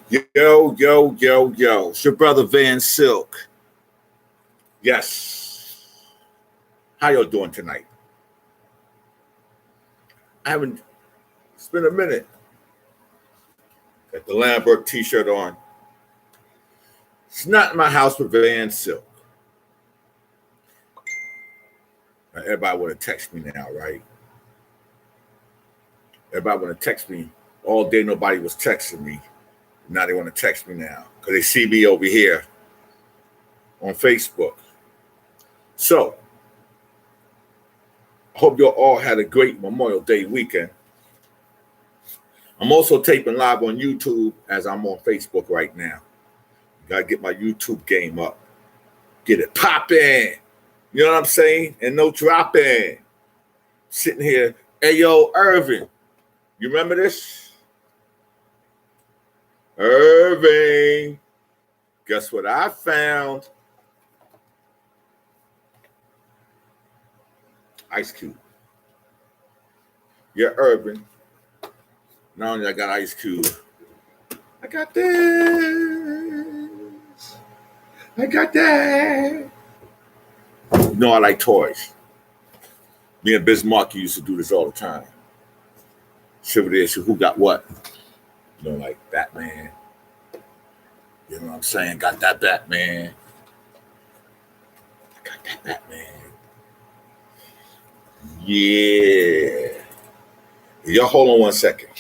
Yo, yo, yo, yo. It's your brother Vansilk. Yes. How y'all doing tonight? I haven't, it's been a minute. Got the Lambert t-shirt on. It's not in my house with Vansilk. Everybody want to text me now, right? Everybody want to text me. All day nobody was texting me. Now they want to text me now because they see me over here on Facebook. So, I hope you all had a great Memorial Day weekend. I'm also taping live on YouTube as I'm on Facebook right now. Gotta get my YouTube game up. Get it popping. You know what I'm saying? And no dropping. Sitting here. Hey, yo, Irvin. You remember this? Irving. Guess what I found? Ice Cube. Yeah, Irvin. Not only I got Ice Cube, I got this. I got that. You know I like toys. Me and Bismarck used to do this all the time. Shiver this, who got what? You know, like Batman. You know what I'm saying? Got that Batman. I got that Batman. Yeah. Y'all hold on one second.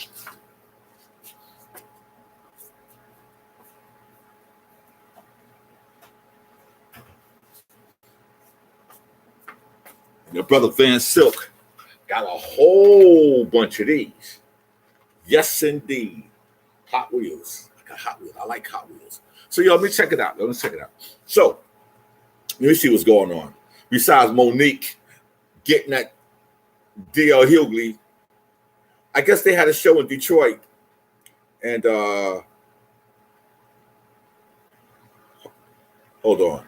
Your brother Vansilk got a whole bunch of these. Yes, indeed. Hot Wheels. I got Hot Wheels. I like Hot Wheels. So, yo, let me check it out. So, let me see what's going on. Besides Monique getting that D.L. Hughley, I guess they had a show in Detroit. And, hold on.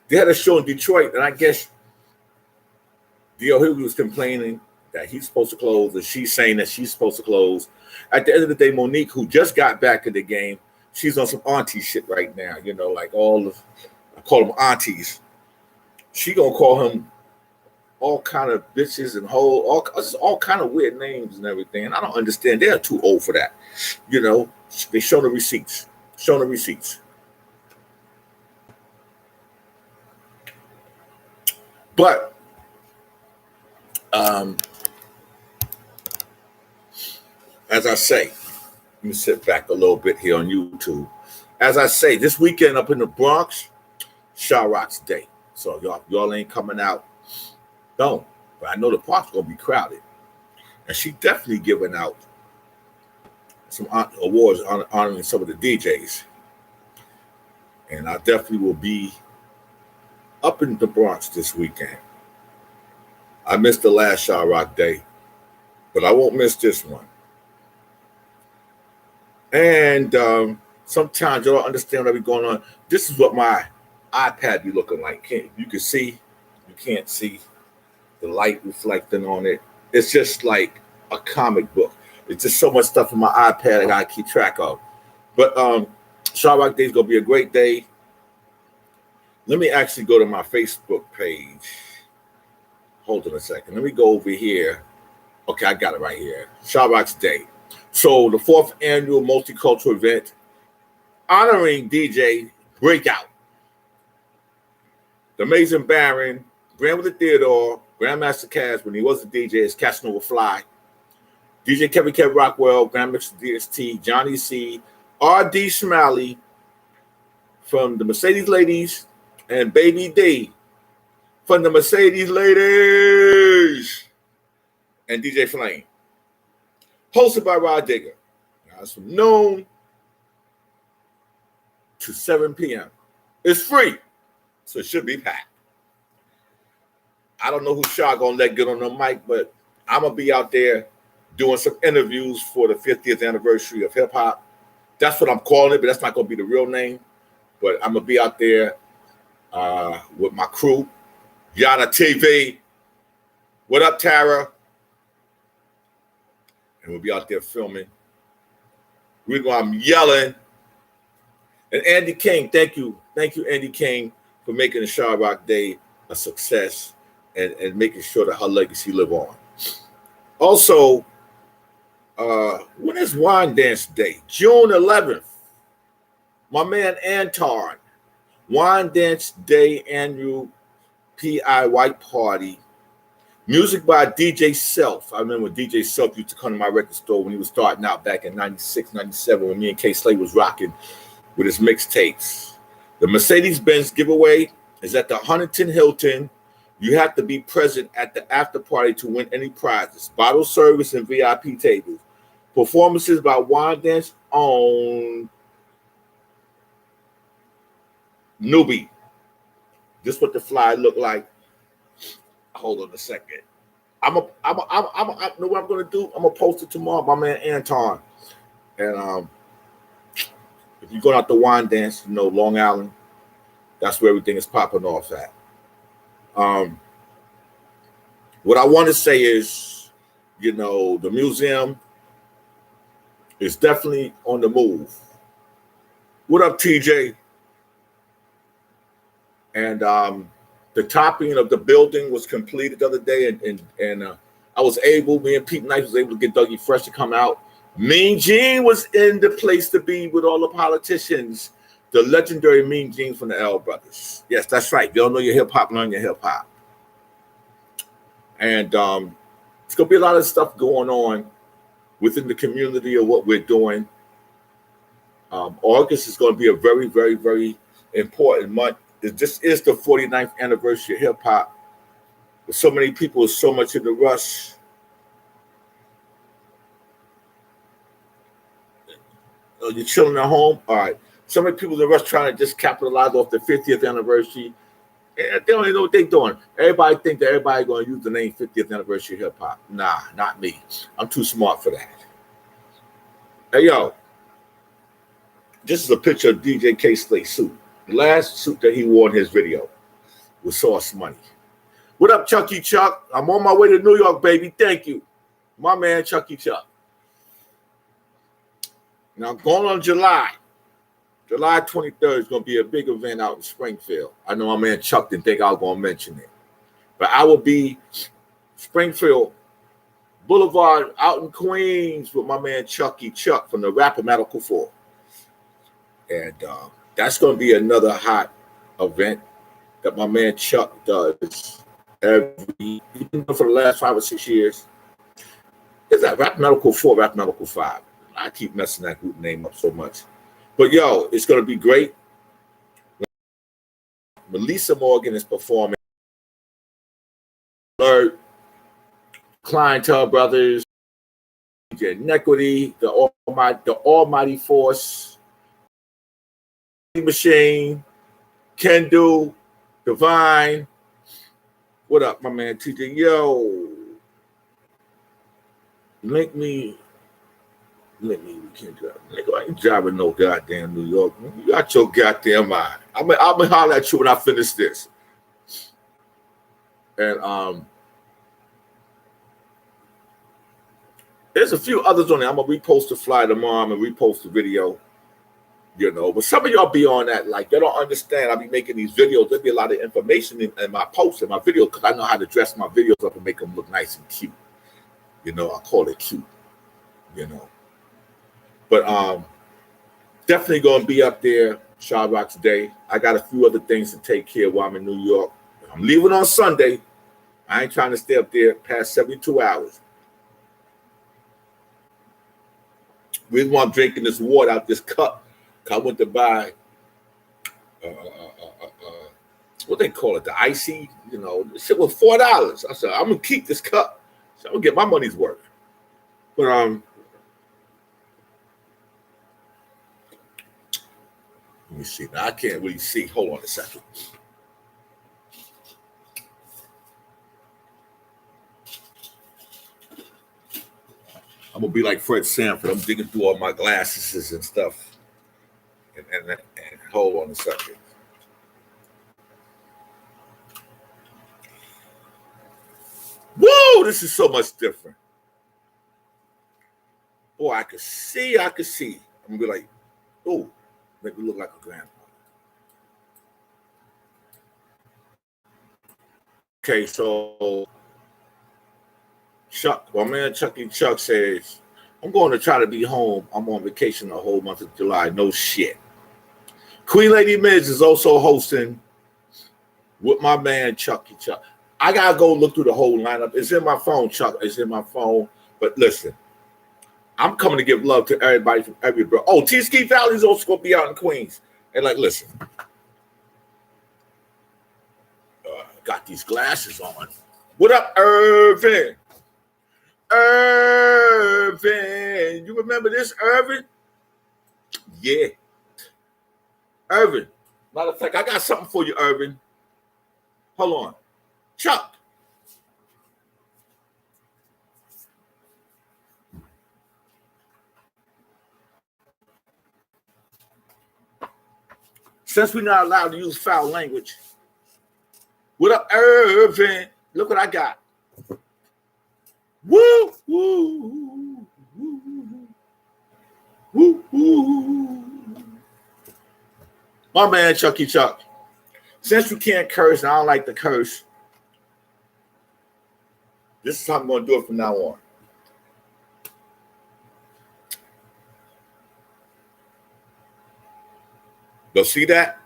They had a show in Detroit, and I guess D.L. Hughley was complaining that he's supposed to close, and she's saying that she's supposed to close. At the end of the day, Monique, who just got back in the game, she's on some auntie shit right now. You know, like I call them aunties. She gonna call him all kind of bitches and all kind of weird names and everything. And I don't understand. They're too old for that. You know, they show the receipts. But as I say, let me sit back a little bit here on YouTube. As I say, this weekend up in the Bronx, Shaw Rock's Day. So y'all ain't coming out, don't. But I know the park's gonna be crowded, and she definitely giving out some awards honoring some of the DJs. And I definitely will be up in the Bronx this weekend. I missed the last Shaw Rock Day, but I won't miss this one. And sometimes you don't understand what be going on. This is what my iPad be looking like. You can see, you can't see the light reflecting on it. It's just like a comic book. It's just so much stuff on my iPad I gotta keep track of. But Shaw Rock Day is gonna be a great day. Let me actually go to my Facebook page. Hold on a second. Let me go over here. Okay, I got it right here. Shaw Rock's Day. So the 4th annual multicultural event honoring DJ Breakout, the Amazing Baron, Grandmother Theodore, Grandmaster Caz when he was a DJ, is Catching Over Fly, DJ Kevin Kev Rockwell, Grandmaster DST, Johnny C, R.D. Smiley from the Mercedes Ladies, and Baby D from the Mercedes Ladies, and DJ Flame. Hosted by Rod Digger. Now it's from noon to 7 p.m. It's free, so it should be packed. I don't know who Shaw gonna let get on the mic, but I'm gonna be out there doing some interviews for the 50th anniversary of hip hop. That's what I'm calling it, but that's not gonna be the real name. But I'm gonna be out there with my crew, Yada TV. What up, Tara? And we'll be out there filming. I'm yelling. And Andy King, thank you. Thank you, Andy King, for making the Shard Rock Day a success and making sure that her legacy live on. Also, when is Wine Dance Day? June 11th. My man Anton. Wine Dance Day annual PI White Party. Music by DJ Self. I remember DJ Self used to come to my record store when he was starting out back in 96, 97, when me and K Slade was rocking with his mixtapes. The Mercedes-Benz giveaway is at the Huntington Hilton. You have to be present at the after party to win any prizes. Bottle service and VIP tables. Performances by Wine Dance on Newbie. This is what the flyer look like. Hold on a second. You know what I'm gonna do? I'm gonna post it tomorrow. My man Anton. And if you're going out to Wine Dance, you know, Long Island, that's where everything is popping off at. What I want to say is, you know, the museum is definitely on the move. What up, TJ? And the topping of the building was completed the other day, and I was able, me and Pete Knight was able to get Dougie Fresh to come out. Mean Gene was in the place to be with all the politicians. The legendary Mean Gene from the L Brothers. Yes, that's right. If you don't know your hip hop, learn your hip hop. And it's gonna be a lot of stuff going on within the community of what we're doing. August is going to be a very, very, very important month. This is the 49th anniversary of hip hop. With so many people, so much in the rush. You're chilling at home. All right. So many people in the rush trying to just capitalize off the 50th anniversary. And they don't even know what they're doing. Everybody think that everybody's going to use the name 50th anniversary of hip hop. Nah, not me. I'm too smart for that. Hey, yo. This is a picture of DJ K Slade's suit. The last suit that he wore in his video was Sauce Money. What up, Chucky Chuck? I'm on my way to New York, baby. Thank you. My man, Chucky Chuck. Now, going on July 23rd is going to be a big event out in Springfield. I know my man Chuck didn't think I was going to mention it. But I will be Springfield Boulevard out in Queens with my man Chucky Chuck from the Rapper Medical 4. And that's going to be another hot event that my man Chuck does he's been doing for the last 5 or 6 years. It's that Rap Medical 4, Rap Medical 5. I keep messing that group name up so much. But yo, it's going to be great. Melissa Morgan is performing. Alert, Clientele Brothers, Inequity, the Almighty Force, Machine, Can Do, Divine. What up, my man TJ? Yo, we can't drive. Nigga, I ain't driving no goddamn New York. You got your goddamn mind. I'm gonna holler at you when I finish this. And there's a few others on there. I'm gonna repost the flyer tomorrow. I'm gonna repost the video. You know, but some of y'all be on that, like, they don't understand. I'll be making these videos. There'll be a lot of information in my posts and my videos because I know how to dress my videos up and make them look nice and cute. You know, I call it cute, you know. But definitely going to be up there, Shard Rock's Day. I got a few other things to take care of while I'm in New York. I'm leaving on Sunday. I ain't trying to stay up there past 72 hours. Reason why I'm drinking this water out this cup, I went to buy, what they call it, the icy, you know, this shit was $4. I said, I'm going to keep this cup. So I'm going to get my money's worth. But, let me see. Now, I can't really see. Hold on a second. I'm going to be like Fred Sanford. I'm digging through all my glasses and stuff. And hold on a second. Oh, this is so much different. Boy, I could see. I'm gonna be like, oh, make me look like a grandpa. Okay, so Chuck, my man Chucky Chuck says, I'm going to try to be home. I'm on vacation the whole month of July. No shit. Queen Lady Miz is also hosting with my man Chucky Chuck. I gotta go look through the whole lineup. It's in my phone, Chuck. It's in my phone. But listen, I'm coming to give love to everybody from every bro. Oh, T Ski Valley's also gonna be out in Queens. And like, listen, got these glasses on. What up, Irvin? Irvin, you remember this, Irvin? Yeah, Irvin. Matter of fact, I got something for you, Irvin. Hold on, Chuck. Since we're not allowed to use foul language, what up, Irvin? Look what I got. Woo, woo, woo, woo, woo. My man, Chucky Chuck. Since you can't curse, and I don't like to curse, this is how I'm going to do it from now on. You'll see that?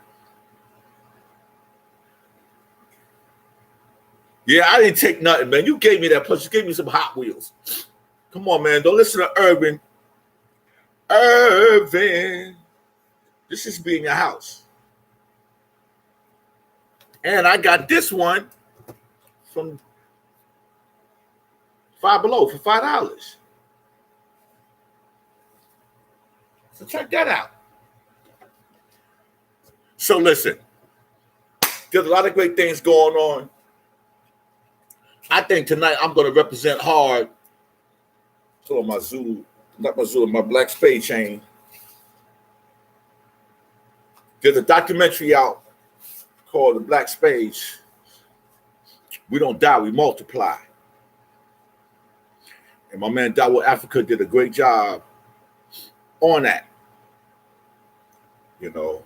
Yeah, I didn't take nothing, man. You gave me that. Plus, you gave me some Hot Wheels. Come on, man. Don't listen to Irvin. Irvin. This is being your house. And I got this one from Five Below for $5. So check that out. So listen, there's a lot of great things going on. I think tonight I'm going to represent hard. So my Zulu, not my Zulu, my Black Spade chain. There's a documentary out called The Black Spades. We don't die, we multiply. And my man Dawo Africa did a great job on that. You know,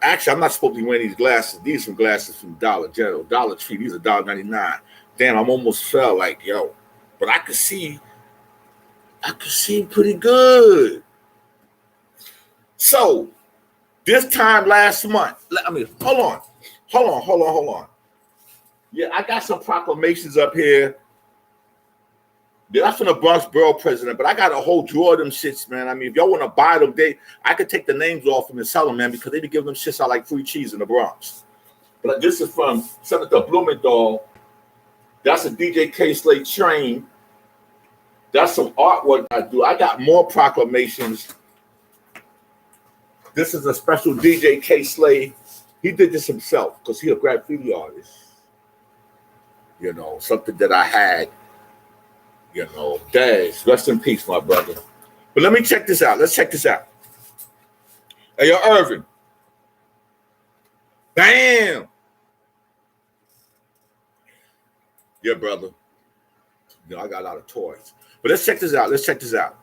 actually, I'm not supposed to be wearing these glasses. These are some glasses from Dollar General, Dollar Tree. These are $1.99. Damn, I'm almost felt like, yo. But I could see pretty good. So, this time last month, hold on. Yeah, I got some proclamations up here. Yeah, that's from the Bronx Borough president, but I got a whole drawer of them shits, man. I mean, if y'all want to buy them, I could take the names off them and sell them, man, because they be giving them shits out like free cheese in the Bronx. But this is from Senator Blumenthal. That's a DJ K-Slate train. That's some artwork I do. I got more proclamations. This is a special DJ K-Slate. He did this himself because he's a graffiti artist. You know, something that I had. You know, Daz, rest in peace, my brother. But let me check this out. Let's check this out. Hey, yo, Irvin. Bam! Yeah, brother. You know, I got a lot of toys. But let's check this out.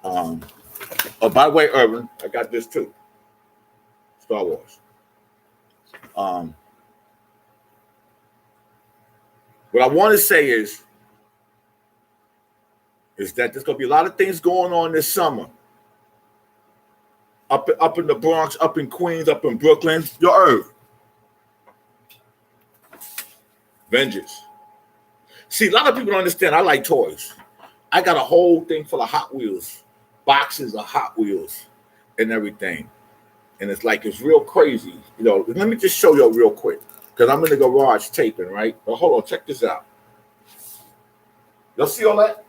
Oh, by the way, Irvin, I got this too. Star Wars. What I want to say is that there's going to be a lot of things going on this summer. Up in the Bronx, up in Queens, up in Brooklyn. Yo, Irv. Vengeance. See, a lot of people don't understand I like toys. I got a whole thing full of Hot Wheels, boxes of Hot Wheels and everything. And it's like, it's real crazy. You know, let me just show you real quick. Because I'm in the garage taping, right? But hold on, check this out. Y'all see all that?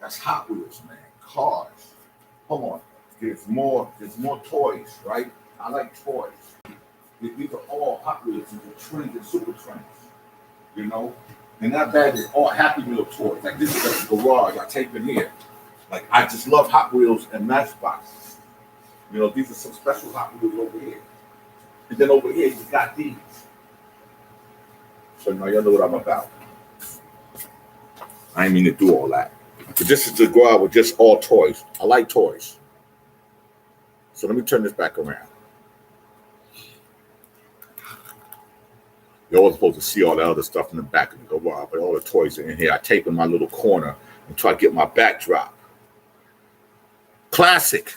That's Hot Wheels, man. Cars. Hold on. There's more toys, right? I like toys. These are all Hot Wheels. These are trains and super trains. You know? And that bag is all Happy Meal toys. Like this is the garage I tape in here. Like I just love Hot Wheels and Matchboxes. You know, these are some special Hot Wheels over here. And then over here, you got these. So now y'all know what I'm about. I ain't mean to do all that. But this is to go out with just all toys. I like toys. So let me turn this back around. You're always supposed to see all the other stuff in the back of the garage, but all the toys are in here. I tape in my little corner and try to get my backdrop. Classic.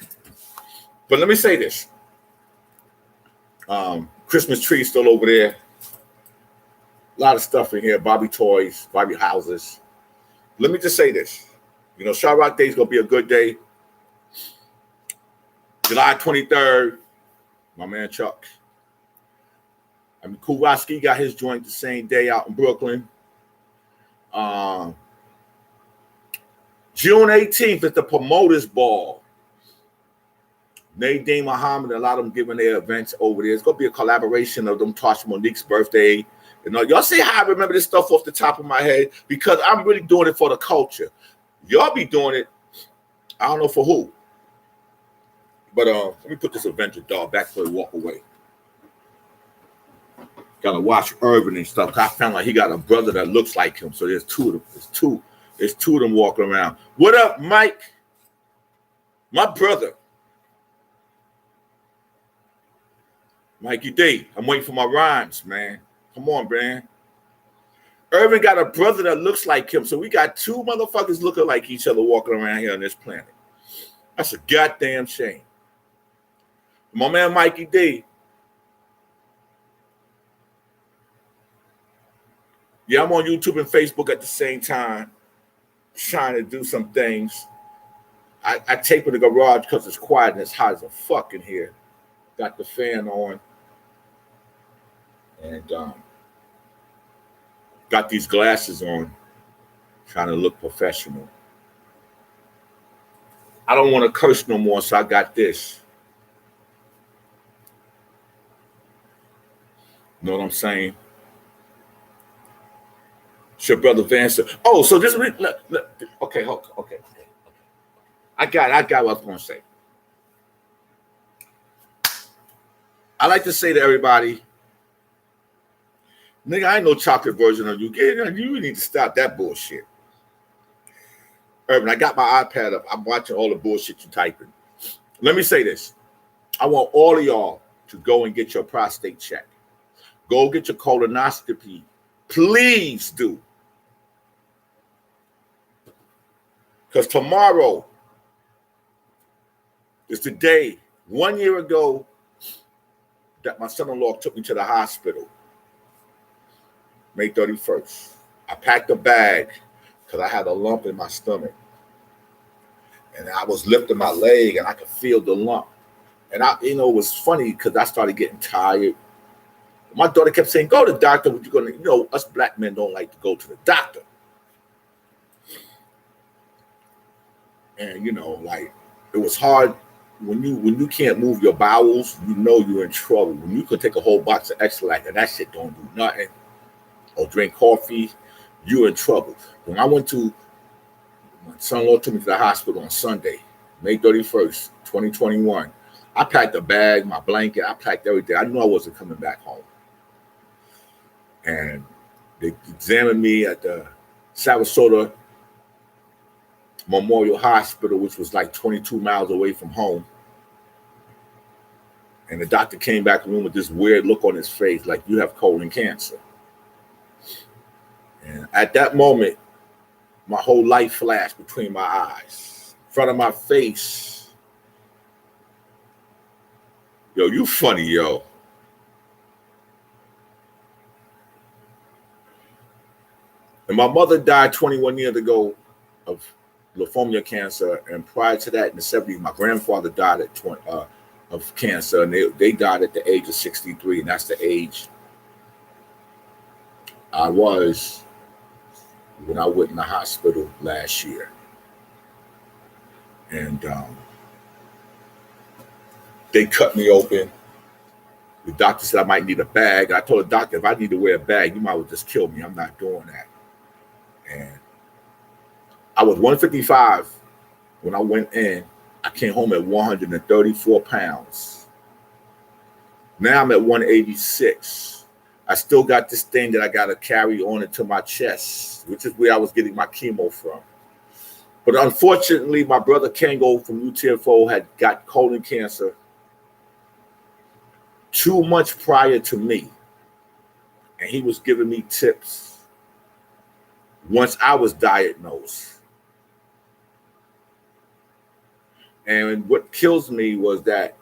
But let me say this. Christmas tree still over there. A lot of stuff in here. Bobby toys, Bobby houses. Let me just say this. You know, Shot Rock Day is going to be a good day. July 23rd, my man Chuck. I mean, Kowalski got his joint the same day out in Brooklyn. June 18th is the Promoters Ball. Nadine Muhammad, a lot of them giving their events over there. It's going to be a collaboration of them, Tasha Monique's birthday. You know, y'all see how I remember this stuff off the top of my head? Because I'm really doing it for the culture. Y'all be doing it, I don't know for who. But let me put this Avenger dog back before we walk away. Gotta watch Irvin and stuff. I found like he got a brother that looks like him. So there's two of them. There's two of them walking around. What up, Mike? My brother. Mikey D. I'm waiting for my rhymes, man. Come on, man. Irvin got a brother that looks like him. So we got two motherfuckers looking like each other walking around here on this planet. That's a goddamn shame. My man Mikey D. Yeah, I'm on YouTube and Facebook at the same time, trying to do some things. I tape in the garage because it's quiet and it's hot as a fuck in here. Got the fan on. And got these glasses on, trying to look professional. I don't want to curse no more, so I got this. You know what I'm saying? It's your brother Vansilk. Oh, so this okay, okay. I got what I was going to say. I like to say to everybody, nigga, I ain't no chocolate version of you. You need to stop that bullshit. Urban, I got my iPad up. I'm watching all the bullshit you typing. Let me say this. I want all of y'all to go and get your prostate checked. Go get your colonoscopy. Please do. Because tomorrow is the day, 1 year ago, that my son-in-law took me to the hospital. May 31st. I packed a bag because I had a lump in my stomach. And I was lifting my leg and I could feel the lump. And it was funny because I started getting tired. My daughter kept saying, go to the doctor. What you gonna, us black men don't like to go to the doctor. And it was hard when you can't move your bowels, you're in trouble. When you could take a whole box of X-Lax and that shit don't do nothing, or drink coffee, you're in trouble. When my son-in-law took me to the hospital on Sunday, May 31st, 2021, I packed a bag, my blanket, I packed everything. I knew I wasn't coming back home. And they examined me at the Sarasota Memorial Hospital, which was like 22 miles away from home. And the doctor came back in the room with this weird look on his face, like, you have colon cancer. And at that moment, my whole life flashed between my eyes. In front of my face. Yo, you funny, yo. And my mother died 21 years ago of leukemia cancer. And prior to that, in the 70s, my grandfather died of cancer. And they died at the age of 63. And that's the age I was when I went in the hospital last year. And they cut me open. The doctor said I might need a bag. I told the doctor, if I need to wear a bag, you might well just kill me. I'm not doing that. And I was 155 when I went in. I came home at 134 pounds. Now I'm at 186. I still got this thing that I got to carry on into my chest, which is where I was getting my chemo from. But unfortunately, my brother Kango from UTFO had got colon cancer 2 months prior to me. And he was giving me tips once I was diagnosed. And what kills me was that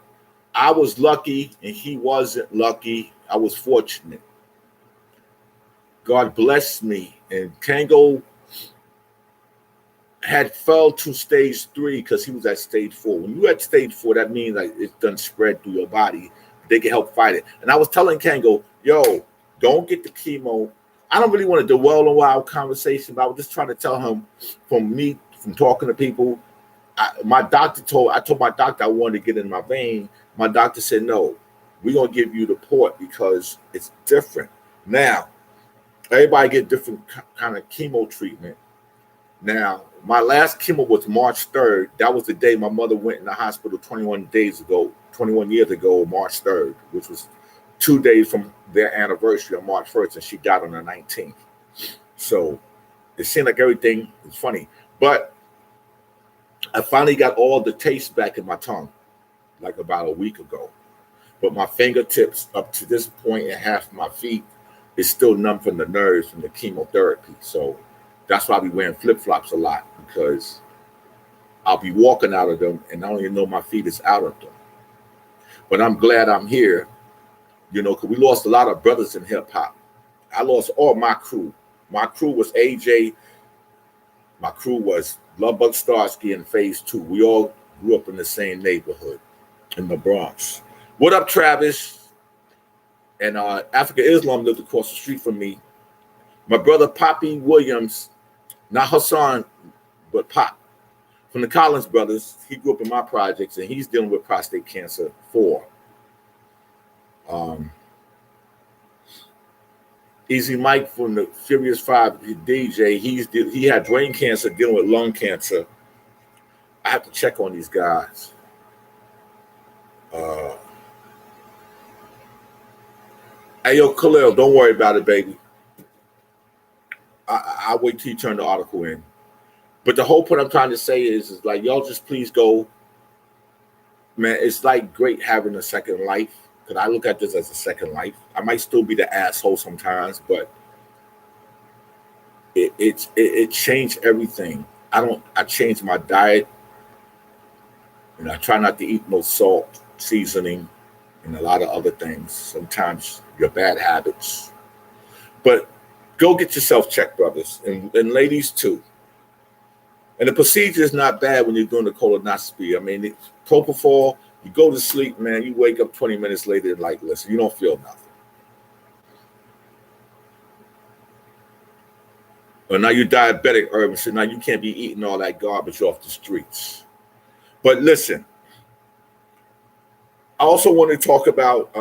I was lucky and he wasn't lucky. I was fortunate. God blessed me. And Kango had fell to stage 3 because he was at stage 4. When you're at stage 4, that means like it's done spread through your body. They can help fight it. And I was telling Kango, yo, don't get the chemo. I don't really want to dwell on our conversation, but I was just trying to tell him from talking to people. I told my doctor I wanted to get in my vein. My doctor said, no, we're going to give you the port because it's different. Now, everybody get different kind of chemo treatment. Now, my last chemo was March 3rd. That was the day my mother went in the hospital 21 years ago, March 3rd, which was 2 days from their anniversary on March 1st, and she died on the 19th. So it seemed like everything was funny. But I finally got all the taste back in my tongue, like about a week ago. But my fingertips up to this point and half my feet is still numb from the nerves from the chemotherapy. So that's why I be wearing flip-flops a lot, because I'll be walking out of them and I don't even know my feet is out of them. But I'm glad I'm here, because we lost a lot of brothers in hip-hop. I lost all my crew. My crew was AJ. My crew was Lovebug Starsky in Phase 2. We all grew up in the same neighborhood in the Bronx. What up, Travis? And Africa Islam lived across the street from me. My brother Poppy Williams, not Hassan, but Pop, from the Collins brothers. He grew up in my projects, and he's dealing with prostate cancer 4. Easy Mike from the Furious 5 DJ, he had brain cancer, dealing with lung cancer. I have to check on these guys. Hey, yo, Khalil, don't worry about it, baby. I'll wait till you turn the article in. But the whole point I'm trying to say is like, y'all just please go. Man, it's like great having a second life, because I look at this as a second life. I might still be the asshole sometimes, but it changed everything. I changed my diet, and I try not to eat no salt, seasoning, and a lot of other things. Sometimes your bad habits. But go get yourself checked, brothers, and ladies too. And the procedure is not bad when you're doing the colonoscopy. I mean, propofol, you go to sleep, man, you wake up 20 minutes later and like, listen, you don't feel nothing. But now you're diabetic, Urban, so now you can't be eating all that garbage off the streets. But listen, I also want to talk about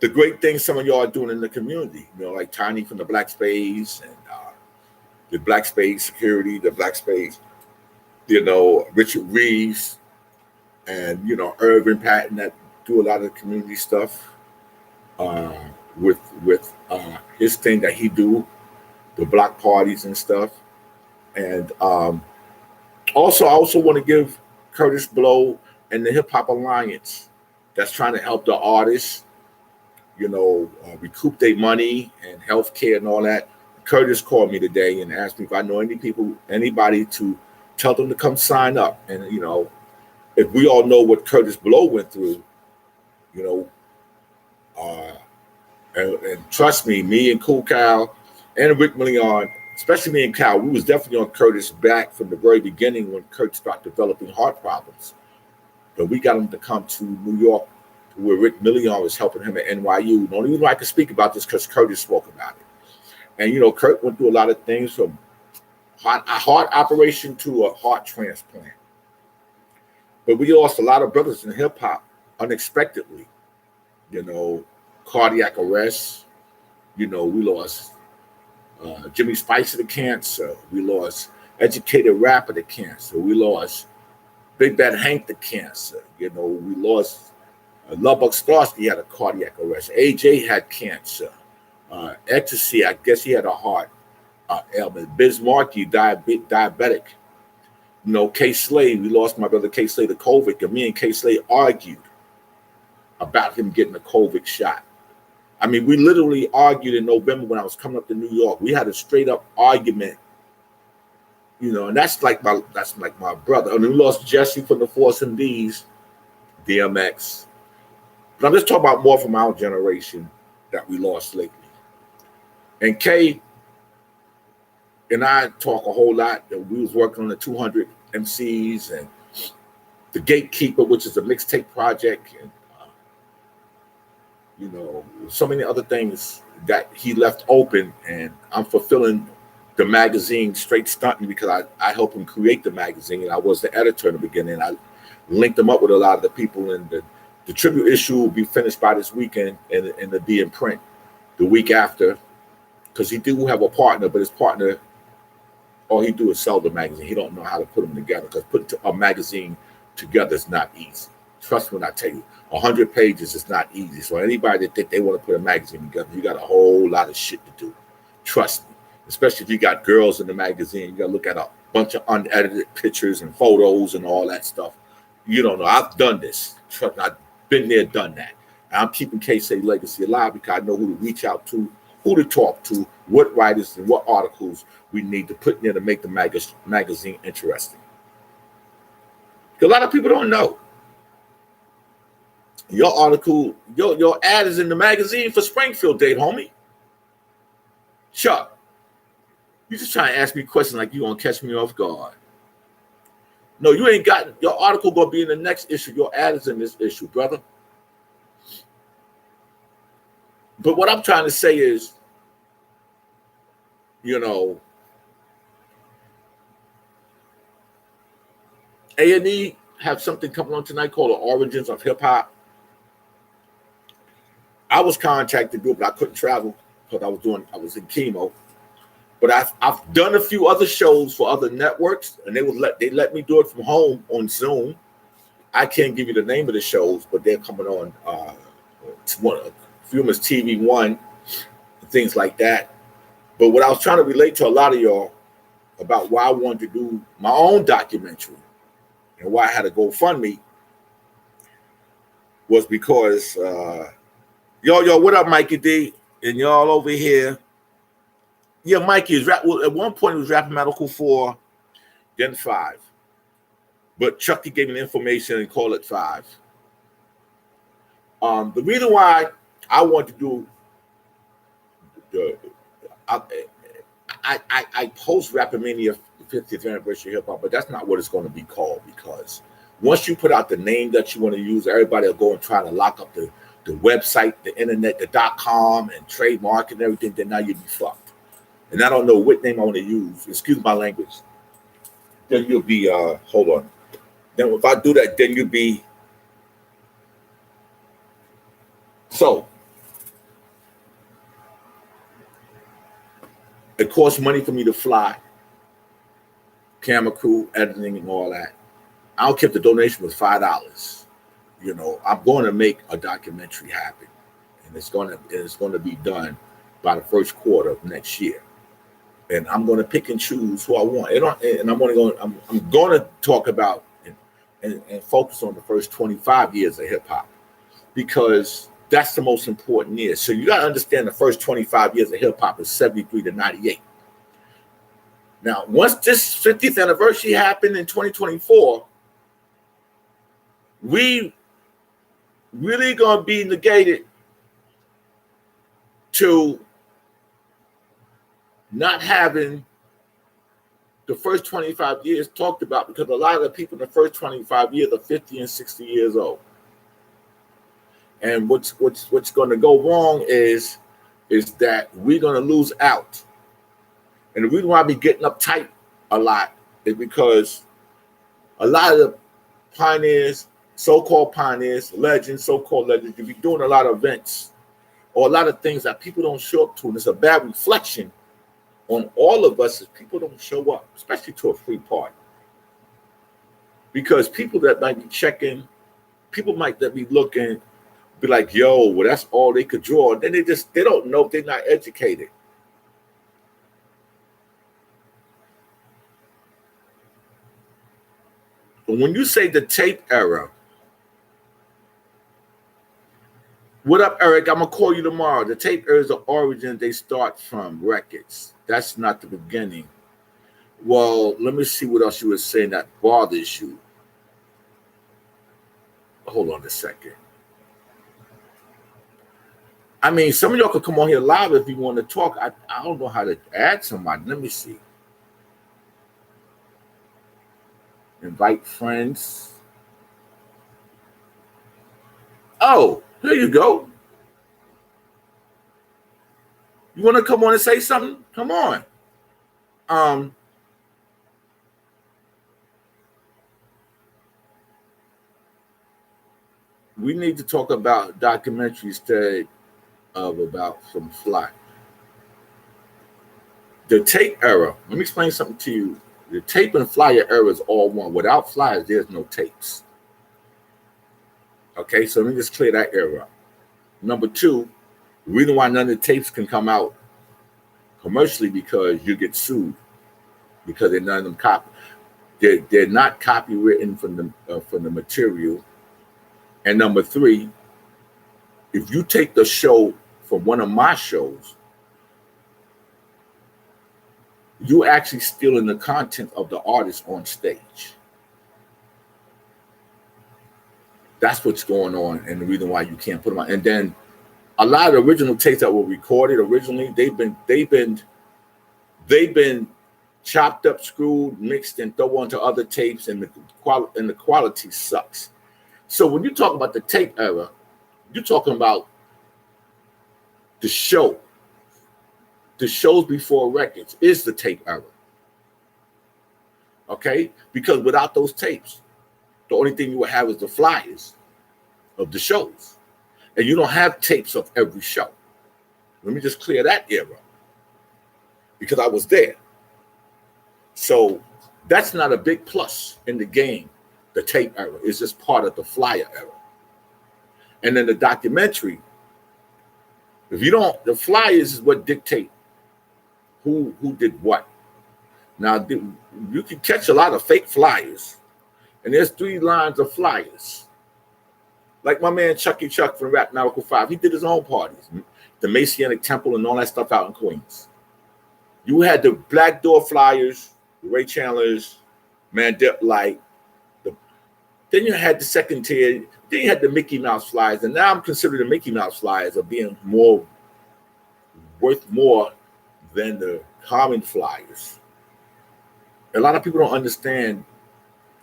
the great things some of y'all are doing in the community, like Tiny from the Black Space and the Black Space Security, the Black Space, Richard Reeves and, Irvin Patton that do a lot of community stuff with his thing that he do, the block parties and stuff. And also, I also want to give Curtis Blow and the Hip Hop Alliance that's trying to help the artists, recoup their money and healthcare and all that. Curtis called me today and asked me if I know anybody to tell them to come sign up. And, if we all know what Curtis Blow went through, and trust me and Cool Cal and Rick Million, especially me and Cal, we was definitely on Curtis' back from the very beginning when Kurt started developing heart problems. But we got him to come to New York, where Rick Million was helping him at NYU. The only reason I can speak about this because Curtis spoke about it. And, Kurt went through a lot of things, from a heart operation to a heart transplant. But we lost a lot of brothers in hip hop unexpectedly. Cardiac arrest. We lost Jimmy Spicer to cancer. We lost Educated Rapper to cancer. We lost Big Bad Hank to cancer. We lost Lubbock Starsky had a cardiac arrest. AJ had cancer. Ecstasy, I guess he had a heart ailment. Bismarcky, diabetic. You know, K. Slade, we lost my brother K. Slade to COVID, and me and K. Slade argued about him getting a COVID shot. I mean, we literally argued in November when I was coming up to New York. We had a straight up argument, you know, and that's like my brother. And we lost Jesse from the Force MDs, DMX. But I'm just talking about more from our generation that we lost lately. And Kay and I talk a whole lot. That we was working on the 200 MCs and the Gatekeeper, which is a mixtape project, and you know, so many other things that he left open. And I'm fulfilling the magazine straight stunting because I helped him create the magazine. And I was the editor in the beginning. I linked him up with a lot of the people, and the tribute issue will be finished by this weekend, and it'll be in print the week after. Because he do have a partner, but his partner, all he do is sell the magazine. He don't know how to put them together, because putting a magazine together is not easy. Trust me when I tell you, 100 pages is not easy. So anybody that think they want to put a magazine together, you got a whole lot of shit to do. Trust me. Especially if you got girls in the magazine, you got to look at a bunch of unedited pictures and photos and all that stuff. You don't know. I've done this. Trust me, I've been there, done that. And I'm keeping K-Say legacy alive because I know who to reach out to, who to talk to, what writers and what articles we need to put in there to make the magazine interesting. A lot of people don't know. Your article, your ad is in the magazine for Springfield date, homie. Chuck, you just trying to ask me questions like you gonna catch me off guard. No, you ain't got your article gonna be in the next issue. Your ad is in this issue, brother. But what I'm trying to say is, you know, A&E have something coming on tonight called The Origins of Hip Hop. I was contacted to do it, but I couldn't travel because I was in chemo. But I've done a few other shows for other networks, and they let me do it from home on Zoom. I can't give you the name of the shows, but they're coming on Fumas TV One, things like that. But what I was trying to relate to a lot of y'all about why I wanted to do my own documentary and why I had to GoFundMe was because yo, what up, Mikey D? And y'all over here. Yeah, Mikey is at one point he was rapping Medical 4, then 5. But Chucky gave me the information and called it 5. The reason why I want to do I post Rapamania 50th anniversary hip hop, but that's not what it's going to be called, because once you put out the name that you want to use, everybody will go and try to lock up the website, the internet, the .com and trademark and everything. Then now you'd be fucked. And I don't know what name I want to use. Excuse my language. Then you'll be hold on. Then if I do that, then you'll be so. It costs money for me to fly, camera crew, editing, and all that. I don't care if the donation was $5. You know, I'm going to make a documentary happen, and it's going to be done by the first quarter of next year. And I'm going to pick and choose who I want. And I'm going to talk about and focus on the first 25 years of hip hop, because that's the most important years. So you got to understand the first 25 years of hip hop is 73 to 98. Now, once this 50th anniversary happened in 2024, we really going to be negated to not having the first 25 years talked about, because a lot of the people in the first 25 years are 50 and 60 years old. And what's going to go wrong is that we're going to lose out. And the reason why I be getting uptight a lot is because a lot of the pioneers, so-called pioneers, legends, so-called legends, you be doing a lot of events or a lot of things that people don't show up to. And it's a bad reflection on all of us if people don't show up, especially to a free party. Because people that might be checking, people might that be looking, be like, yo, well, that's all they could draw. And then they don't know if they're not educated. But when you say the tape era, what up, Eric? I'm gonna call you tomorrow. The tape era is the origin they start from records. That's not the beginning. Well, let me see what else you were saying that bothers you. Hold on a second. I mean, some of y'all could come on here live if you want to talk. I don't know how to add somebody. Let me see. Invite friends. Oh, here you go. You want to come on and say something? Come on. We need to talk about documentaries today about some fly. The tape era. Let me explain something to you. The tape and flyer era is all one. Without flyers, there's no tapes. Okay, so let me just clear that era. Number two, the reason why none of the tapes can come out commercially because you get sued because they're none of them copy. They're not copywritten from the material. And number three, if you take the show from one of my shows, you actually stealing the content of the artist on stage. That's what's going on, and the reason why you can't put them on. And then a lot of the original tapes that were recorded originally, they've been chopped up, screwed, mixed, and thrown onto other tapes, and the quality sucks. So when you talk about the tape era, you're talking about the show. The shows before records is the tape era. Okay? Because without those tapes, the only thing you would have is the flyers of the shows. And you don't have tapes of every show. Let me just clear that era. Because I was there. So that's not a big plus in the game. The tape era is just part of the flyer era. And then the documentary, if you don't, the flyers is what dictate who did what. Now, you can catch a lot of fake flyers. And there's 3 lines of flyers. Like my man Chucky Chuck from Rap Miracle 5, he did his own parties. The Messianic Temple and all that stuff out in Queens. You had the Black Door flyers, the Ray Chandlers, Man Dip Light. Then you had the second tier. Then you had the Mickey Mouse flyers. And now I'm considering the Mickey Mouse flyers are being worth more than the common flyers. A lot of people don't understand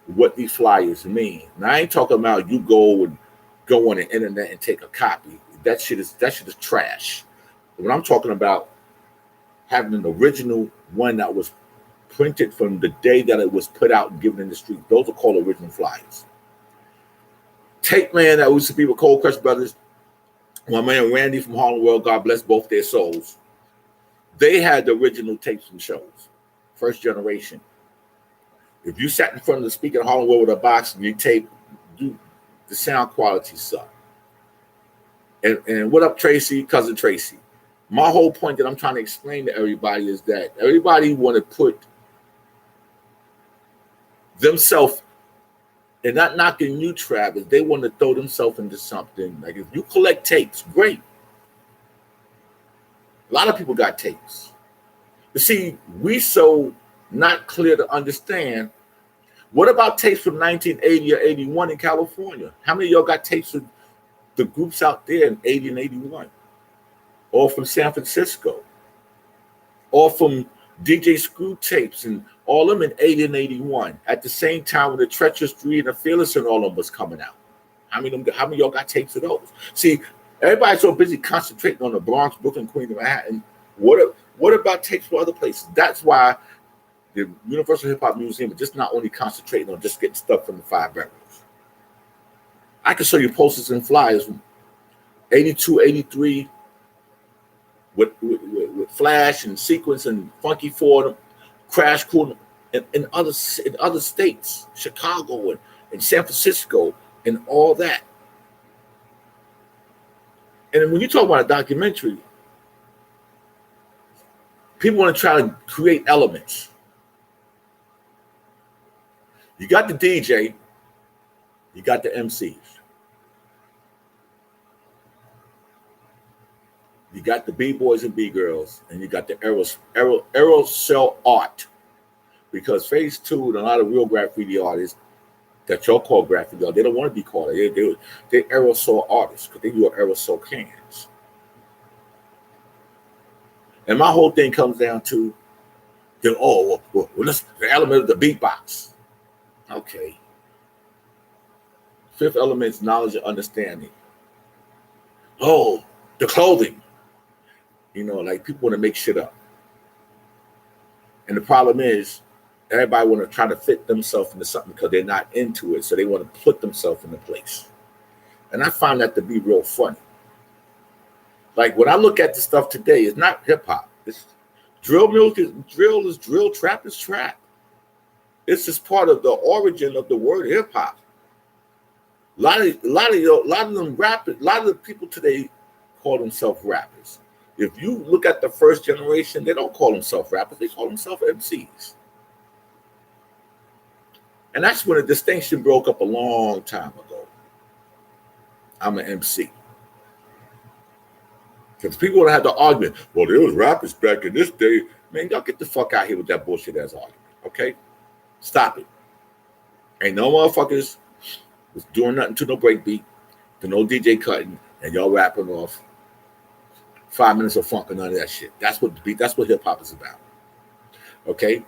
what these flyers mean. Now I ain't talking about you go on the internet and take a copy. That shit is trash. When I'm talking about having an original one that was printed from the day that it was put out and given in the street, those are called original flyers. Tape Man that used to be with Cold Crush Brothers, my man Randy from Harlem World, God bless both their souls. They had the original tapes from shows, first generation. If you sat in front of the speaker at Harlem World with a box and you tape, the sound quality sucked. And what up, Tracy, cousin Tracy? My whole point that I'm trying to explain to everybody is that everybody want to put themselves, and not knocking you, Travis, they want to throw themselves into something. Like if you collect tapes, great. A lot of people got tapes. You see, we so not clear to understand. What about tapes from 1980 or 81 in California? How many of y'all got tapes of the groups out there in 80 and 81? Or from San Francisco? Or from DJ Screw tapes and all of them in 80 and 81 at the same time when the Treacherous Street and the Fearless and all of them was coming out? How many of y'all got tapes of those? See, everybody's so busy concentrating on the Bronx, Brooklyn, Queens, and Manhattan. What about tapes for other places? That's why the Universal Hip Hop Museum is just not only concentrating on just getting stuff from the 5 boroughs. I can show you posters and flyers from 82, 83 with Flash and Sequence and Funky Ford, Crash Cool in other states, Chicago and San Francisco and all that. And when you talk about a documentary, people want to try to create elements. You got the DJ, you got the MCs, you got the B-boys and B-girls, and you got the aerosol art. Because phase two, and a lot of real graffiti artists that y'all call graffiti art, they don't want to be called it. They're aerosol artists because they do aerosol cans. And my whole thing comes down to the element of the beatbox. Okay. Fifth element is knowledge and understanding. Oh, the clothing. You know, like people want to make shit up. And the problem is, everybody want to try to fit themselves into something because they're not into it. So they want to put themselves in a place. And I find that to be real funny. Like when I look at the stuff today, it's not hip hop. It's drill is drill, trap is trap. It's just part of the origin of the word hip hop. A lot of them rappers, a lot of the people today call themselves rappers. If you look at the first generation, they don't call themselves rappers, they call themselves MCs. And that's when the distinction broke up a long time ago. I'm an MC. Because people would have the argument, well, there was rappers back in this day. Man, y'all get the fuck out here with that bullshit ass argument, okay? Stop it. Ain't no motherfuckers was doing nothing to no breakbeat, to no DJ cutting, and y'all rapping off 5 minutes of funk and none of that shit. That's what hip hop is about. Okay?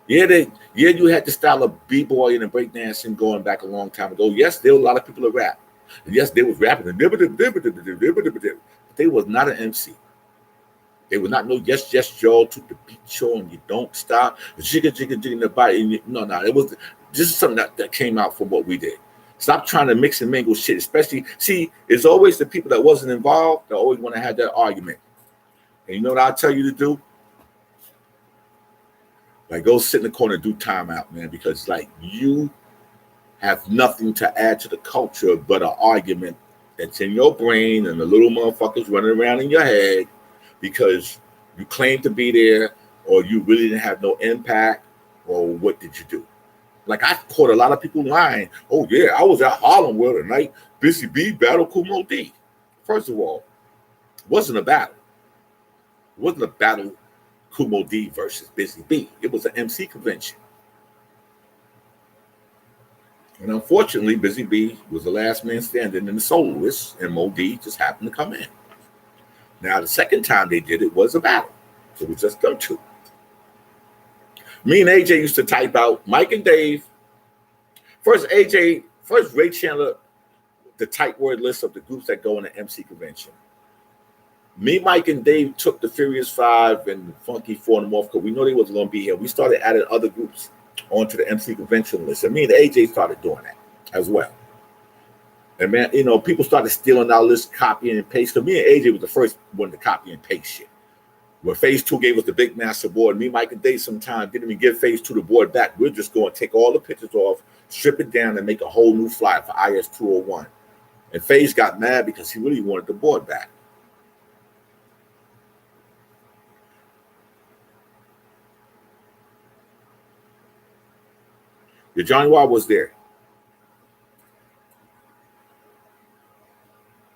Yeah, you had the style of b-boy and breakdancing going back a long time ago. Yes, there were a lot of people that rap. And yes, they was rapping, but they was not an MC. They were not no yes Joe to the beat show and you don't stop, jigga in the body. No, it was just something that came out from what we did. Stop trying to mix and mingle shit, especially, see, it's always the people that wasn't involved that always want to have that argument. And you know what I'll tell you to do? Like, go sit in the corner and do timeout, man, because, like, you have nothing to add to the culture but an argument that's in your brain and the little motherfuckers running around in your head because you claim to be there or you really didn't have no impact, or what did you do? Like, I caught a lot of people lying. Oh, yeah, I was at Harlem World tonight. Busy B battle Kumo D. First of all, it wasn't a battle. It wasn't a battle Kumo D versus Busy B. It was an MC convention. And unfortunately, Busy B was the last man standing in the soloist, and Mo D just happened to come in. Now, the second time they did it was a battle. So it was just them two. Me and AJ used to type out Mike and Dave. First Ray Chandler, the type word list of the groups that go in the MC convention. Me, Mike, and Dave took the Furious Five and Funky Four and them off because we know they wasn't going to be here. We started adding other groups onto the MC convention list. And me and AJ started doing that as well. And man, you know, people started stealing our list, copying and pasting. So me and AJ was the first one to copy and paste shit. When Phase 2 gave us the big master board, me, Mike, and Dave sometimes didn't even give Phase 2 the board back. We're just going to take all the pictures off, strip it down, and make a whole new flyer for IS 201. And Phase got mad because he really wanted the board back. Yeah, Johnny Watt was there.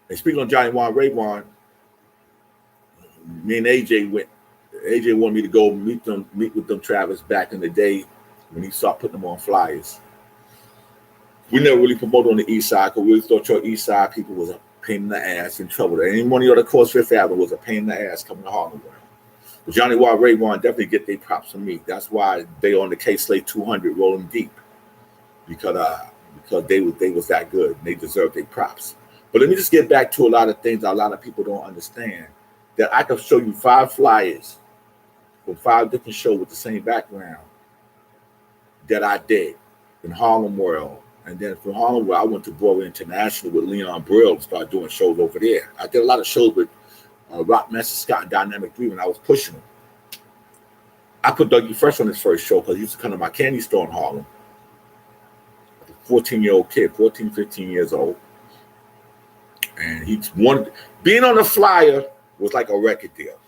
And speaking of Johnny Watt, Ray Wan, me and AJ went. AJ wanted me to go meet with them Travis back in the day when he started putting them on flyers. We never really promoted on the east side because we always thought your east side people was a pain in the ass, in trouble. Any one of you across Fifth Avenue was a pain in the ass coming to Harlem. But Johnny Watt, Ray Wan definitely get their props from me. That's why they on the K-Slate 200 rolling deep. Because they was that good and they deserve their props. But let me just get back to a lot of things that a lot of people don't understand. That I could show you 5 flyers from 5 different shows with the same background that I did in Harlem World. And then from Harlem World, I went to Broadway International with Leon Brill and started doing shows over there. I did a lot of shows with Rockmaster Scott and Dynamic 3 when I was pushing them. I put Dougie Fresh on his first show because he used to come to my candy store in Harlem. 14-year-old kid, 14, 15 years old. And being on the flyer was like a record deal.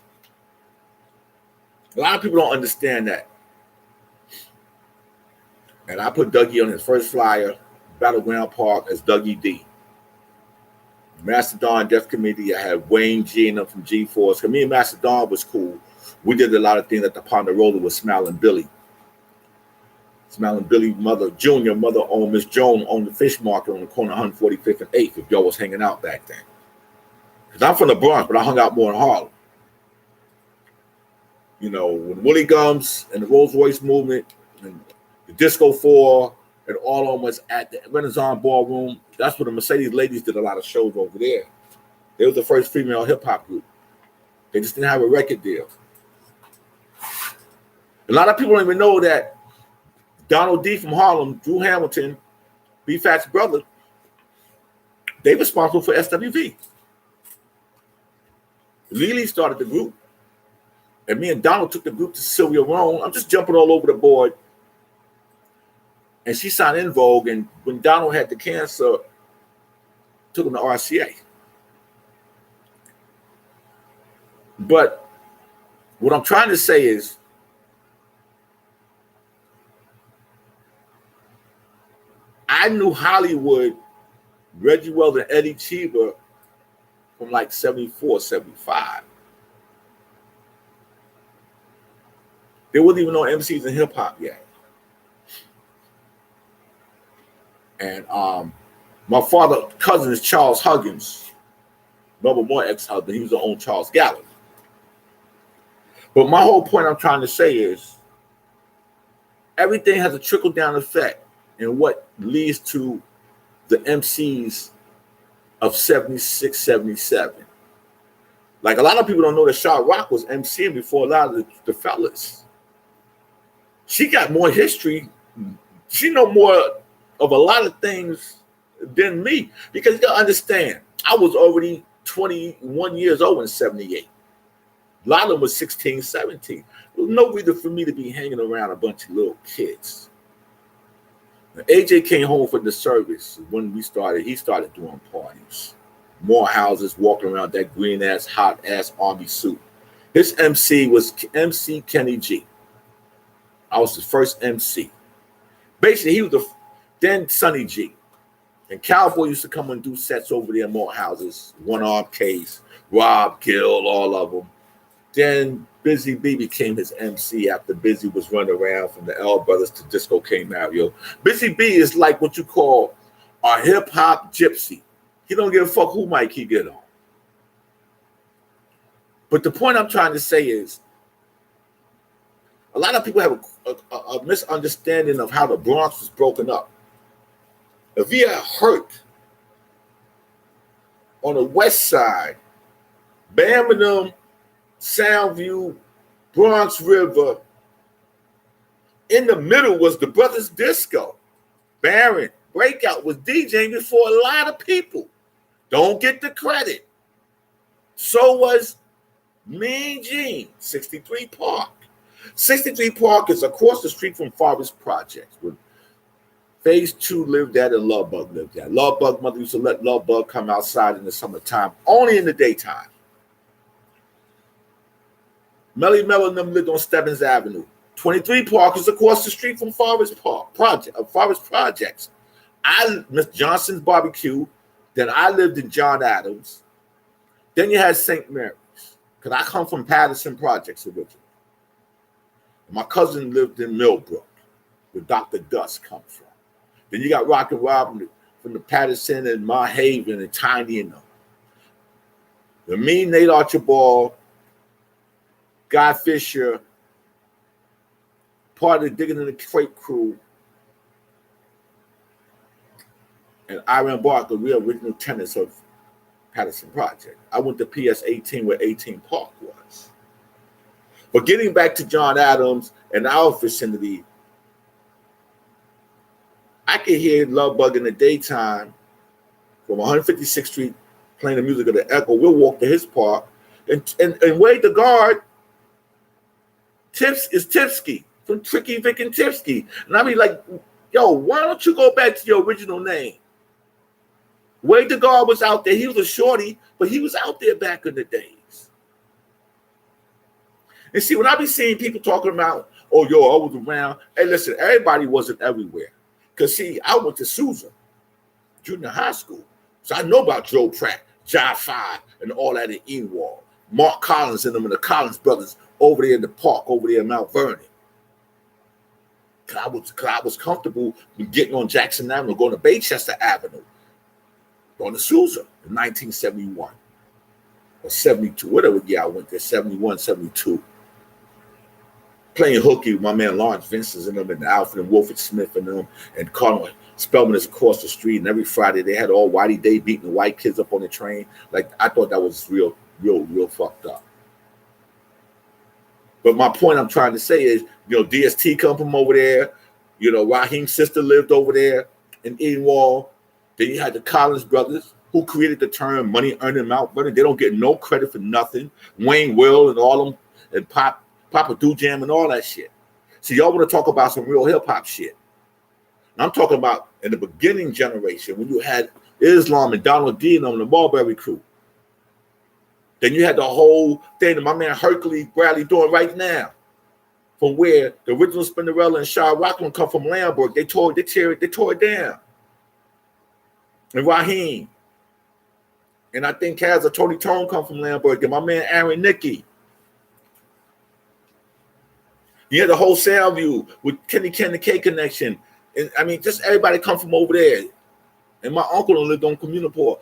A lot of people don't understand that. And I put Dougie on his first flyer, Battleground Park, as Dougie D. Mastodon Death Committee, I had Wayne G and them from G-Force. Because me and Mastodon was cool. We did a lot of things at the Ponderosa with Smiling Billy. Smiling Billy mother, Junior, mother owned Miss Joan, owned the fish market on the corner of 145th and 8th, if y'all was hanging out back then. Because I'm from the Bronx, but I hung out more in Harlem. You know, when Willie Gums and the Rolls Royce movement and the Disco 4 and all of them was at the Renaissance Ballroom, that's where the Mercedes ladies did a lot of shows over there. They was the first female hip-hop group. They just didn't have a record deal. A lot of people don't even know that Donald D. from Harlem, Drew Hamilton, B-Fat's brother, they responsible for SWV. Lily started the group, and me and Donald took the group to Sylvia Rome. I'm just jumping all over the board. And she signed In Vogue, and when Donald had the cancer, took him to RCA. But what I'm trying to say is, I knew Hollywood, Reggie Wells and Eddie Cheever from like 74, 75. There wasn't even no MCs in hip hop yet. And my father's cousin is Charles Huggins, Melba Moore ex-husband. He was the own Charles Gallagher. But my whole point I'm trying to say is everything has a trickle-down effect in what leads to the MCs of 76, 77. Like a lot of people don't know that Shot Rock was MCing before a lot of the fellas. She got more history. She know more of a lot of things than me. Because you gotta understand, I was already 21 years old in 78. A lot of them was 16, 17. There was no reason for me to be hanging around a bunch of little kids. When AJ came home from the service, when he started doing parties. More houses, walking around that green-ass, hot-ass army suit. His MC was MC Kenny G. I was the first MC. Basically, he was then Sonny G. And Cowboy used to come and do sets over there in more houses. One Arm Case, Rob, Gill, all of them. Then Busy B became his MC after Busy was running around from the L Brothers to Disco King Mario. Busy B is like what you call a hip-hop gypsy. He don't give a fuck who mic he get on. But the point I'm trying to say is, a lot of people have a misunderstanding of how the Bronx was broken up. If you had hurt on the west side, Birmingham, Soundview, Bronx River, in the middle was the Brothers Disco. Baron Breakout was DJing before a lot of people. Don't get the credit. So was Mean Gene, 63 Park. 63 Park is across the street from Forest Projects, where Phase 2 lived at and Love Bug lived at. Love Bug mother used to let Love Bug come outside in the summertime, only in the daytime. Melly Mello and them lived on Stebbins Avenue. 23 Park is across the street from Forest Projects. Miss Johnson's Barbecue. Then I lived in John Adams. Then you had St. Mary's, because I come from Patterson Projects originally. My cousin lived in Millbrook, where Dr. Gus come from. Then you got Rock and Rob from the Patterson and Ma Haven and Tiny and them. The mean Nate Archibald, Guy Fisher, part of the Digging in the Crate crew, and Iron Barker, real original tenants of Patterson Project. I went to PS 18 where 18 Park was. But getting back to John Adams and our vicinity, I could hear Love Bug in the daytime from 156th Street playing the music of the Echo. We'll walk to his park and Wade the Guard. Tips is Tipsky from Tricky Vic and Tipsky. And I mean, like, yo, why don't you go back to your original name? Wade the guard was out there. He was a shorty, but he was out there back in the days. And see, when I be seeing people talking about, oh, yo, I was around. Hey, listen, everybody wasn't everywhere. Because, see, I went to Sousa Junior High School. So I know about Joe Pratt, John Five, and all that in Ewald. Mark Collins and them and the Collins brothers over there in the park, over there in Mount Vernon. Cause I was comfortable getting on Jackson Avenue, going to Baychester Avenue, going to Sousa in 1971 or 72, whatever year I went there, 71, 72. Playing hooky with my man Lawrence Vincent and them and Alfred and Wolford Smith and them and Cardinal Spellman is across the street. And every Friday they had all Whitey Day beating the white kids up on the train. Like, I thought that was real fucked up. But my point I'm trying to say is, DST come from over there. Raheem's sister lived over there in Edenwald. Then you had the Collins brothers who created the term money earning Mount Vernon. They don't get no credit for nothing. Wayne Will and all them and Papa Do Jam and all that shit. So y'all want to talk about some real hip hop shit. And I'm talking about in the beginning generation when you had Islam and Donald D and the Marbury crew. Then you had the whole thing that my man Hercules Bradley doing right now. From where the original Spinderella and Shaw Rockland come from Lamberg. They tore it down. And Raheem. And I think Kaz or Tony Tone come from Lamberg. And my man Aaron Nicky. You had the whole Soundview with Kenny Ken the K Connection. And I mean, just everybody come from over there. And my uncle lived on Communiport,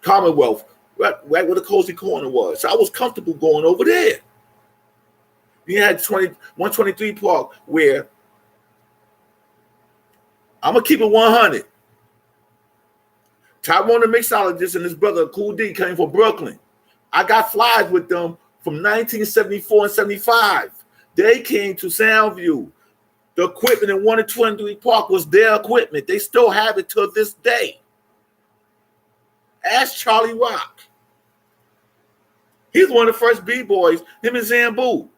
Commonwealth, right where the Cozy Corner was. So I was comfortable going over there. You had 123 Park where I'm going to keep it 100. Tyrone the mixologist and his brother Cool D came from Brooklyn. I got flies with them from 1974 and 75. They came to Soundview. The equipment in 123 Park was their equipment. They still have it to this day. Ask Charlie Rock. He's one of the first B-boys, him and Zambu.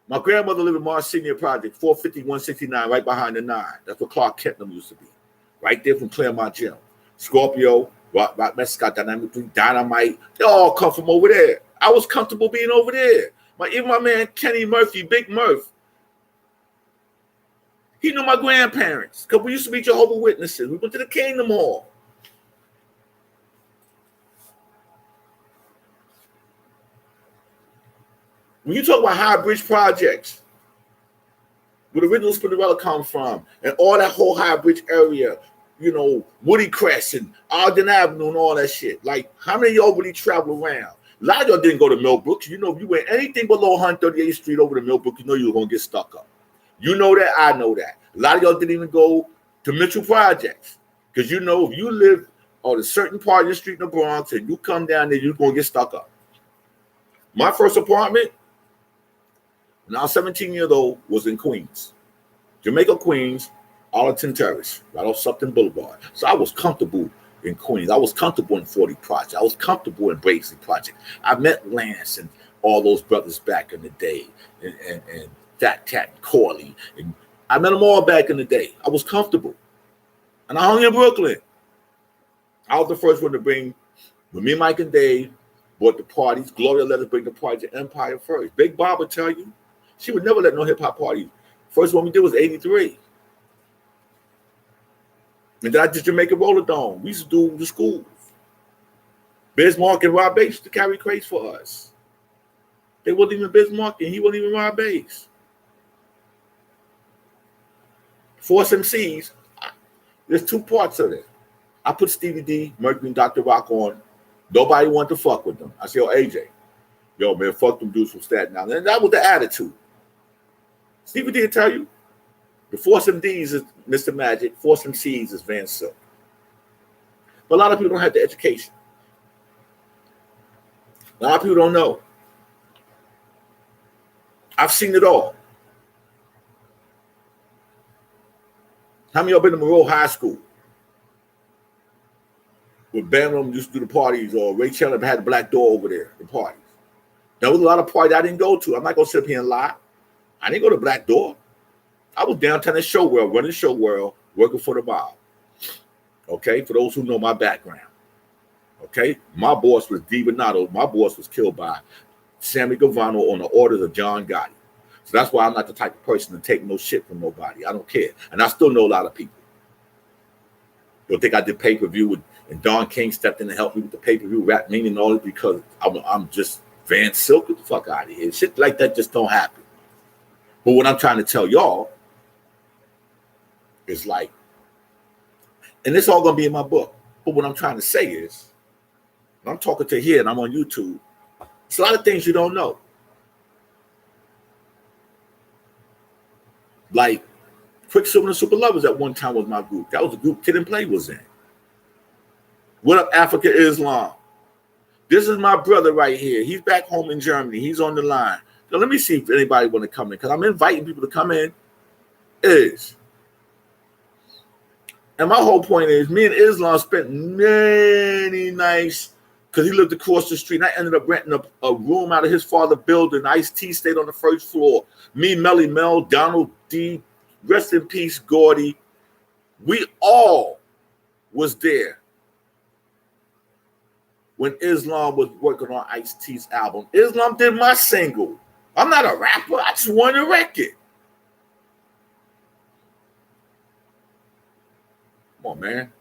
My grandmother lived in Mars Senior Project, 450, 169, right behind the 9. That's where Clark Kentnam used to be. Right there from Claremont Gym. Scorpio, Rock Mescott, Dynamic 3, Dynamite, they all come from over there. I was comfortable being over there. Even my man Kenny Murphy, Big Murph, he knew my grandparents because we used to be Jehovah's Witnesses. We went to the Kingdom Hall. When you talk about High Bridge projects, where the original Spinderella come from, and all that whole High Bridge area, Woody Crest and Ogden Avenue and all that shit. Like, how many of y'all really travel around? A lot of y'all didn't go to Millbrook. If you went anything below 138th Street over to Millbrook, you were going to get stuck up. You know that, I know that. A lot of y'all didn't even go to Mitchell Projects. Because if you live on a certain part of the street in the Bronx and you come down there, you're going to get stuck up. My first apartment, when I was 17 years old, was in Queens. Jamaica, Queens, Arlington Terrace, right off Sutton Boulevard. So I was comfortable in Queens. I was comfortable in 40 Project. I was comfortable in Brazy Project. I met Lance and all those brothers back in the day, and Fat Cat and Corley. And I met them all back in the day. I was comfortable. And I hung in Brooklyn. I was the first one to bring, when me, Mike, and Dave bought the parties, Gloria let us bring the party to Empire first. Big Bob would tell you, she would never let no hip-hop party. First one we did was 83. And then I did Jamaica Roller Dome. We used to do the schools. Bismarck and Rob Bass used to carry crates for us. They wasn't even Bismarck and he wasn't even Rob Bass. Force MCs, there's two parts of it. I put Stevie D, Mercury, and Dr. Rock on. Nobody wanted to fuck with them. I said, AJ, man, fuck them dudes from Staten Island. And that was the attitude. Stevie D will tell you, the Force MDs is Mr. Magic, Force MCs is Vansilk. But a lot of people don't have the education. A lot of people don't know. I've seen it all. How many of y'all been to Monroe High School? Where Bam used to do the parties, or Ray Chandler had the Black Door over there, the parties. There was a lot of parties I didn't go to. I'm not going to sit up here and lie. I didn't go to Black Door. I was downtown in Show World, running Show World, working for the mob. Okay, for those who know my background. Okay, my boss was Di Bernardo. My boss was killed by Sammy Gavano on the orders of John Gotti. So that's why I'm not the type of person to take no shit from nobody. I don't care. And I still know a lot of people. You'll think I did pay-per-view and Don King stepped in to help me with the pay-per-view rap meaning and all this because I'm just Vansilk. Get the fuck out of here. Shit like that just don't happen. But what I'm trying to tell y'all is like, and it's all going to be in my book. But what I'm trying to say is, I'm talking to here and I'm on YouTube. It's a lot of things you don't know. Like, Quicksilver and Super Lovers at one time was my group. That was the group Kid and Play was in. What up, Africa Islam? This is my brother right here. He's back home in Germany. He's on the line. So let me see if anybody want to come in, because I'm inviting people to come in. And my whole point is, me and Islam spent many nights, because he lived across the street, and I ended up renting a room out of his father's building. Ice-T stayed on the first floor. Me, Melly Mel, Donald D, rest in peace, Gordy. We all was there when Islam was working on Ice-T's album. Islam did my single. I'm not a rapper. I just wanted a record. Come on, man.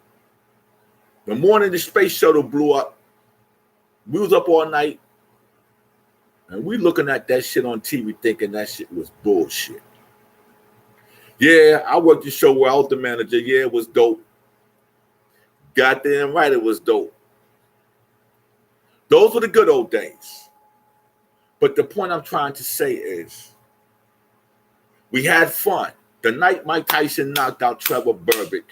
The morning the space shuttle blew up, we was up all night, and we looking at that shit on TV thinking that shit was bullshit. Yeah, I worked the show where I was the manager. Yeah, it was dope. Goddamn right it was dope. Those were the good old days. But the point I'm trying to say is, we had fun. The night Mike Tyson knocked out Trevor Berbick,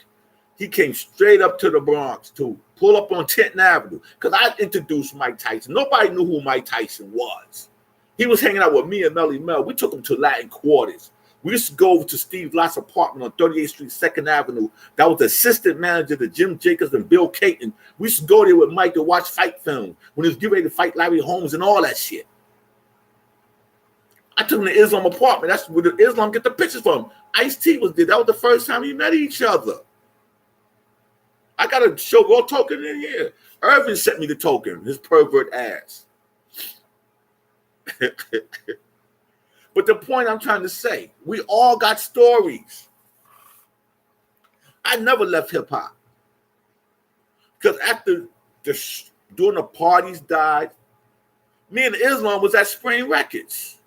he came straight up to the Bronx to pull up on 10th Avenue, because I introduced Mike Tyson. Nobody knew who Mike Tyson was. He was hanging out with me and Melly Mel. We took him to Latin Quarters. We used to go over to Steve Lott's apartment on 38th Street, 2nd Avenue. That was the assistant manager to Jim Jacobs and Bill Caton. We used to go there with Mike to watch fight film when he was getting ready to fight Larry Holmes and all that shit. I took him to Islam apartment. That's where the Islam get the pictures from. Ice-T was there. That was the first time we met each other. I got to show raw token in here. Irvin sent me the token, his pervert ass. But the point I'm trying to say, we all got stories. I never left hip-hop. Because after during the parties died, me and Islam was at Spring Records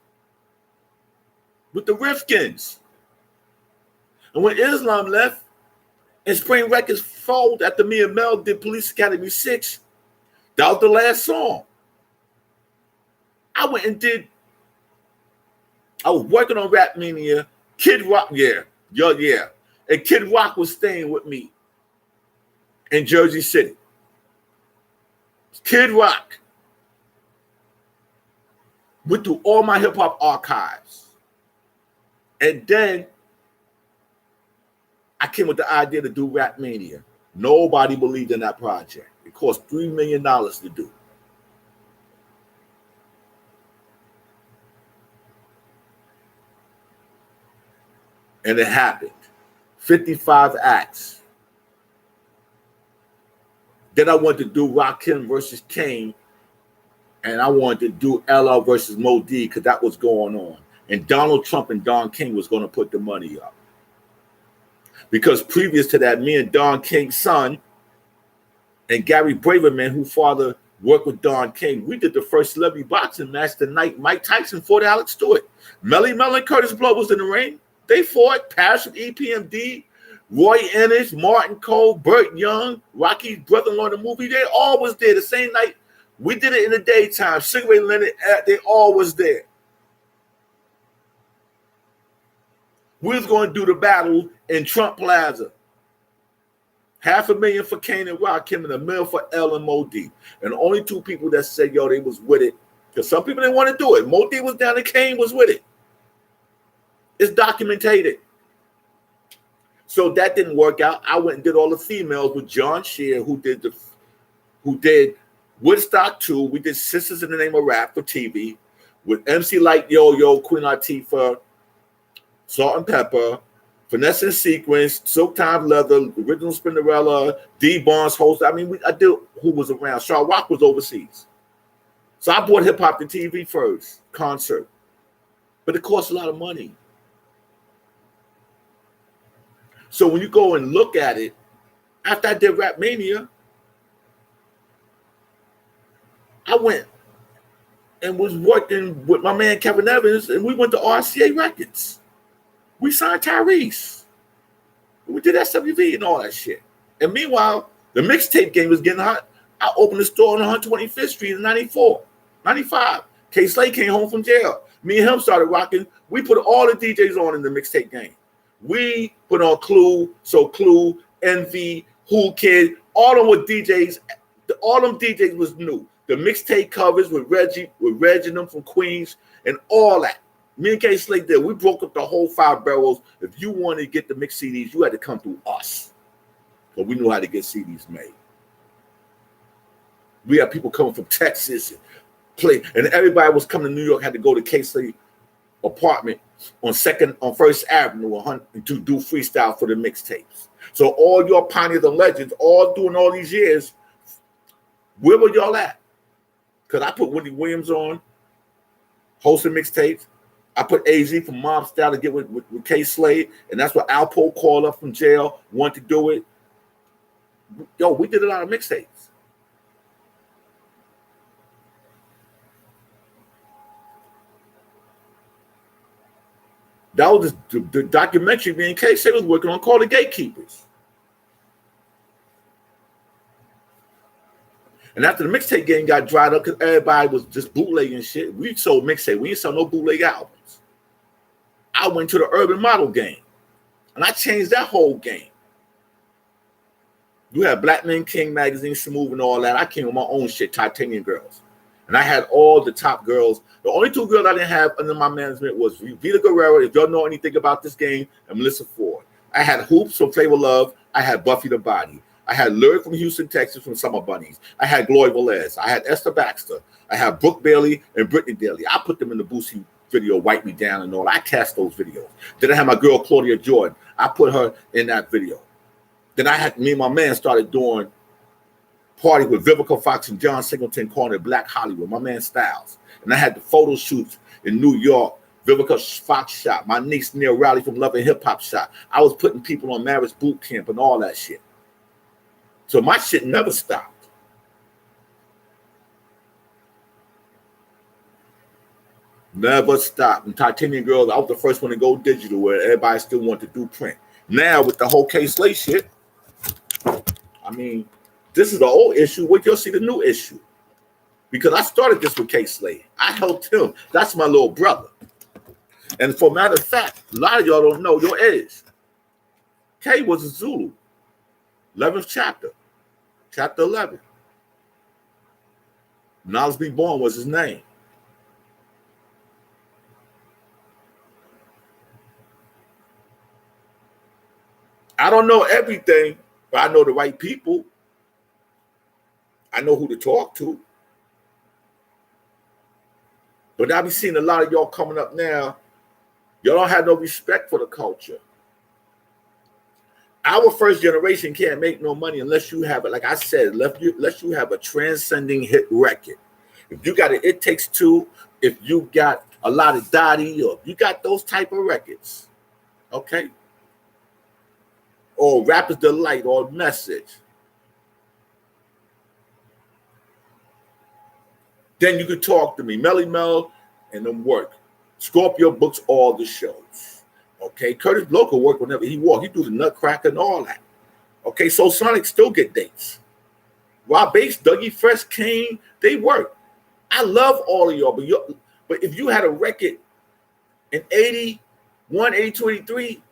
with the Rifkins. And when Islam left, and Spring Records folded after me and Mel did Police Academy 6, that was the last song. I went and did, I was working on Rap Mania. Kid Rock, yeah. And Kid Rock was staying with me in Jersey City. Kid Rock went through all my hip-hop archives. And then I came with the idea to do Rap Mania. Nobody believed in that project. It cost $3 million to do. And it happened. 55 acts. Then I wanted to do Rakim versus Kane. And I wanted to do LL versus Mo D, because that was going on. And Donald Trump and Don King was going to put the money up. Because previous to that, me and Don King's son and Gary Braverman, who father worked with Don King, we did the first celebrity boxing match the night Mike Tyson fought Alex Stewart. Melly Mel and Curtis Blow was in the ring. They fought. Paris from EPMD, Roy Ennis, Martin Cole, Burt Young, Rocky's brother-in-law in the movie. They all was there the same night. We did it in the daytime. Sugar Ray Leonard, they all was there. We was going to do the battle in Trump Plaza. $500,000 for Kane and Rakim and $1 million for L and Mo D. And the only two people that said, yo, they was with it. Because some people didn't want to do it. Mo D was down and Kane was with it. It's documented. So that didn't work out. I went and did all the females with John Shear, who did Woodstock 2. We did Sisters in the Name of Rap for TV. with MC Light Yo-Yo, Queen Latifah, Salt and Pepper, Finesse and Sequence, Silk Time Leather, Original Spinderella, D Barnes host. I mean, I did who was around. Shaw Rock was overseas. So I brought hip hop to TV first, concert. But it costs a lot of money. So when you go and look at it, after I did Rap Mania, I went and was working with my man Kevin Evans, and we went to RCA Records. We signed Tyrese. We did SWV and all that shit. And meanwhile, the mixtape game was getting hot. I opened a store on 125th Street in 94, 95. K Slade came home from jail. Me and him started rocking. We put all the DJs on in the mixtape game. We put on Clue, So Clue, Envy, Who Kid, all of them were DJs. All them DJs was new. The mixtape covers with Reggie and them from Queens and all that. Me and K Slade did. We broke up the whole 5 barrels. If you wanted to get the mixed CDs, you had to come through us. But we knew how to get CDs made. We had people coming from Texas and play, and everybody was coming to New York, had to go to K Slade apartment on First Avenue to do freestyle for the mixtapes. So all your pioneers and legends, all doing all these years, where were y'all at? Because I put Wendy Williams on, hosting mixtapes. I put AZ from Mob Style to get with K Slade, and that's what Alpo called up from jail, wanted to do it. Yo, we did a lot of mixtapes. That was the documentary me and K Slade was working on called The Gatekeepers. And after the mixtape game got dried up because everybody was just bootlegging shit, we sold mixtape. We didn't sell no bootleg albums. I went to the urban model game, and I changed that whole game. You had Black Men King magazine, Smooth, and all that. I came with my own shit, Titanium Girls. And I had all the top girls. The only 2 girls I didn't have under my management was Vita Guerrero, if y'all know anything about this game, and Melissa Ford. I had Hoops from Flavor Love. I had Buffy the Body. I had Lyric from Houston, Texas from Summer Bunnies. I had Glory Velez. I had Esther Baxter. I had Brooke Bailey and Brittany Daly. I put them in the Boosie video, Wipe Me Down and all. I cast those videos. Then I had my girl Claudia Jordan. I put her in that video. Then I had me and my man started doing parties with Vivica Fox and John Singleton calling it Black Hollywood, my man Styles. And I had the photo shoots in New York. Vivica Fox shot. My niece Neil Rowley from Love and Hip Hop shot. I was putting people on Marriage Boot Camp and all that shit. So my shit never stopped. Never stopped. And Titanium Girls, I was the first one to go digital where everybody still wanted to do print. Now with the whole K Slade shit, I mean, this is the old issue. Wait till you see the new issue. Because I started this with K Slade. I helped him. That's my little brother. And for a matter of fact, a lot of y'all don't know your age. K was a Zulu. 11th chapter. Chapter 11. Knowledge Be Born was his name. I don't know everything, but I know the right people. I know who to talk to. But I be seeing a lot of y'all coming up now. Y'all don't have no respect for the culture. Our first generation can't make no money unless you have it. Like I said, unless you have a transcending hit record. If you got it, It Takes Two. If you got a lot of Dottie, or you got those type of records, okay? Or Rapper's Delight, or Message. Then you could talk to me, Melly Mel, and then work. Scorpio books all the shows. Okay, Curtis Blow could work whenever he walk. He do the Nutcracker and all that. Okay, so Sonic still get dates. Rob Bass, Dougie Fresh, Kane, they work. I love all of y'all, but if you had a record in 81, 82, 83,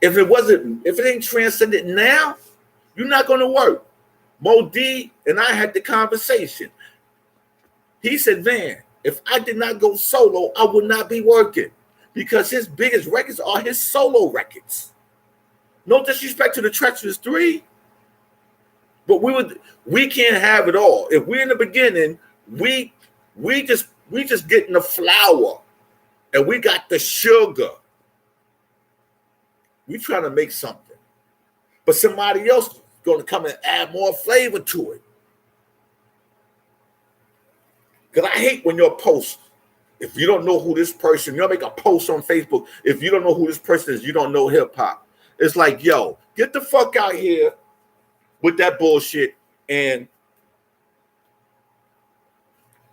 if it ain't transcended now, you're not gonna work. Mo D and I had the conversation. He said, Van, if I did not go solo, I would not be working. Because his biggest records are his solo records. No disrespect to the Treacherous 3, but we can't have it all. If we're in the beginning, we We just getting the flour and we got the sugar. We trying to make something. But somebody else is going to come and add more flavor to it. Because I hate when your post, if you don't know who this person, you'll make a post on Facebook. If you don't know who this person is, you don't know hip hop. It's like, yo, get the fuck out here with that bullshit. And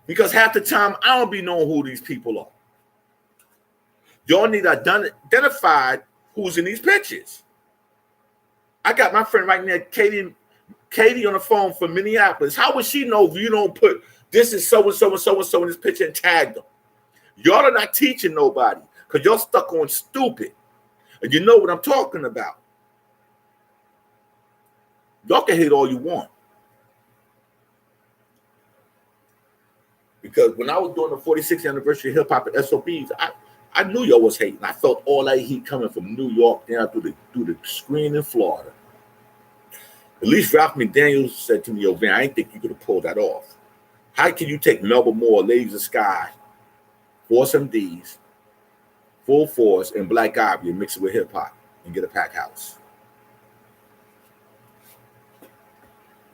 because half the time, I don't be knowing who these people are. Y'all need to identify who's in these pictures. I got my friend right now, Katie on the phone from Minneapolis. How would she know if you don't put this is so-and-so and so-and-so in this picture and tag them? Y'all are not teaching nobody because y'all stuck on stupid. And you know what I'm talking about. Y'all can hate all you want. Because when I was doing the 46th anniversary of hip hop at SOBs, I knew y'all was hating. I felt all that heat coming from New York down through the screen in Florida. At least Ralph McDaniels said to me, yo, Van, I didn't think you could have pulled that off. How can you take Melba Moore, Ladies of Sky, Force MDs, Full Force, and Black Ivory and mix it with hip hop and get a pack house?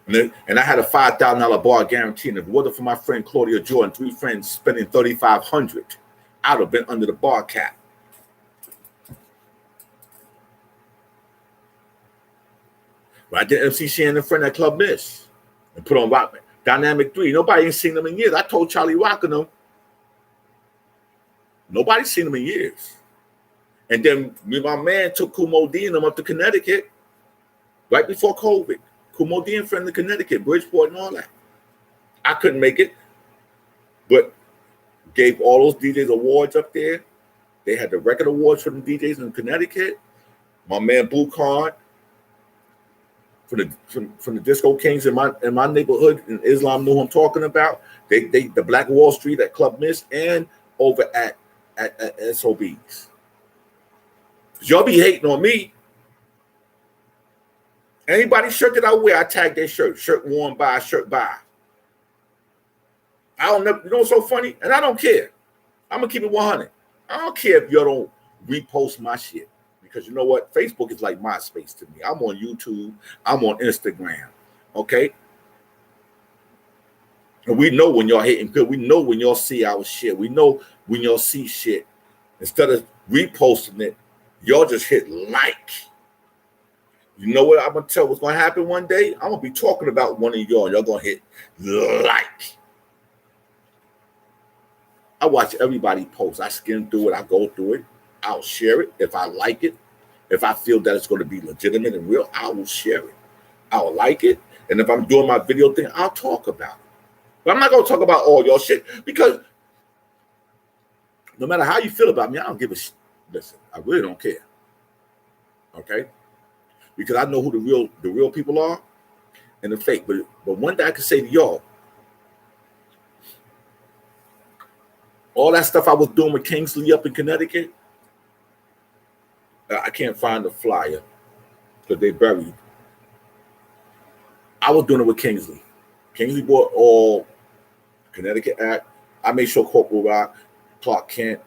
And I had a $5,000 bar guarantee. And if it wasn't for my friend Claudia Jordan, 3 friends spending $3,500, I would have been under the bar cap. But I did MC Shannon in front of that Club Miss and put on Rock Dynamic 3. Nobody ain't seen them in years. I told Charlie Rock and them. Nobody's seen them in years. And then me and my man took Kumo D and them up to Connecticut right before COVID. Kumo D and friend of Connecticut, Bridgeport and all that. I couldn't make it, but gave all those DJs awards up there. They had the record awards for the DJs in Connecticut. My man Blue Card from the Disco Kings in my neighborhood in Islam knew who I'm talking about. They the Black Wall Street at Club Miss and over at SOBs. Y'all be hating on me. Anybody shirt that I wear, I tag their shirt. Shirt worn by, shirt by. I don't know. You know what's so funny? And I don't care. I'm going to keep it 100. I don't care if y'all don't repost my shit. Because you know what? Facebook is like MySpace to me. I'm on YouTube. I'm on Instagram. Okay? And we know when y'all hating good. We know when y'all see our shit. We know when y'all see shit. Instead of reposting it, y'all just hit like. You know what I'm going to tell what's going to happen one day? I'm going to be talking about one of y'all. Y'all going to hit like. I watch everybody post. I skim through it. I go through it. I'll share it. If I like it, if I feel that it's going to be legitimate and real, I will share it. I'll like it. And if I'm doing my video thing, I'll talk about it. But I'm not going to talk about all your shit because no matter how you feel about me, I don't give a shit. Listen, I really don't care. Okay? Because I know who the real people are and the fake. But one thing I can say to y'all, all that stuff I was doing with Kingsley up in Connecticut, I can't find the flyer because they buried. I was doing it with Kingsley. Kingsley bought all Connecticut Act. I made sure Corporal Rock, Clark Kent,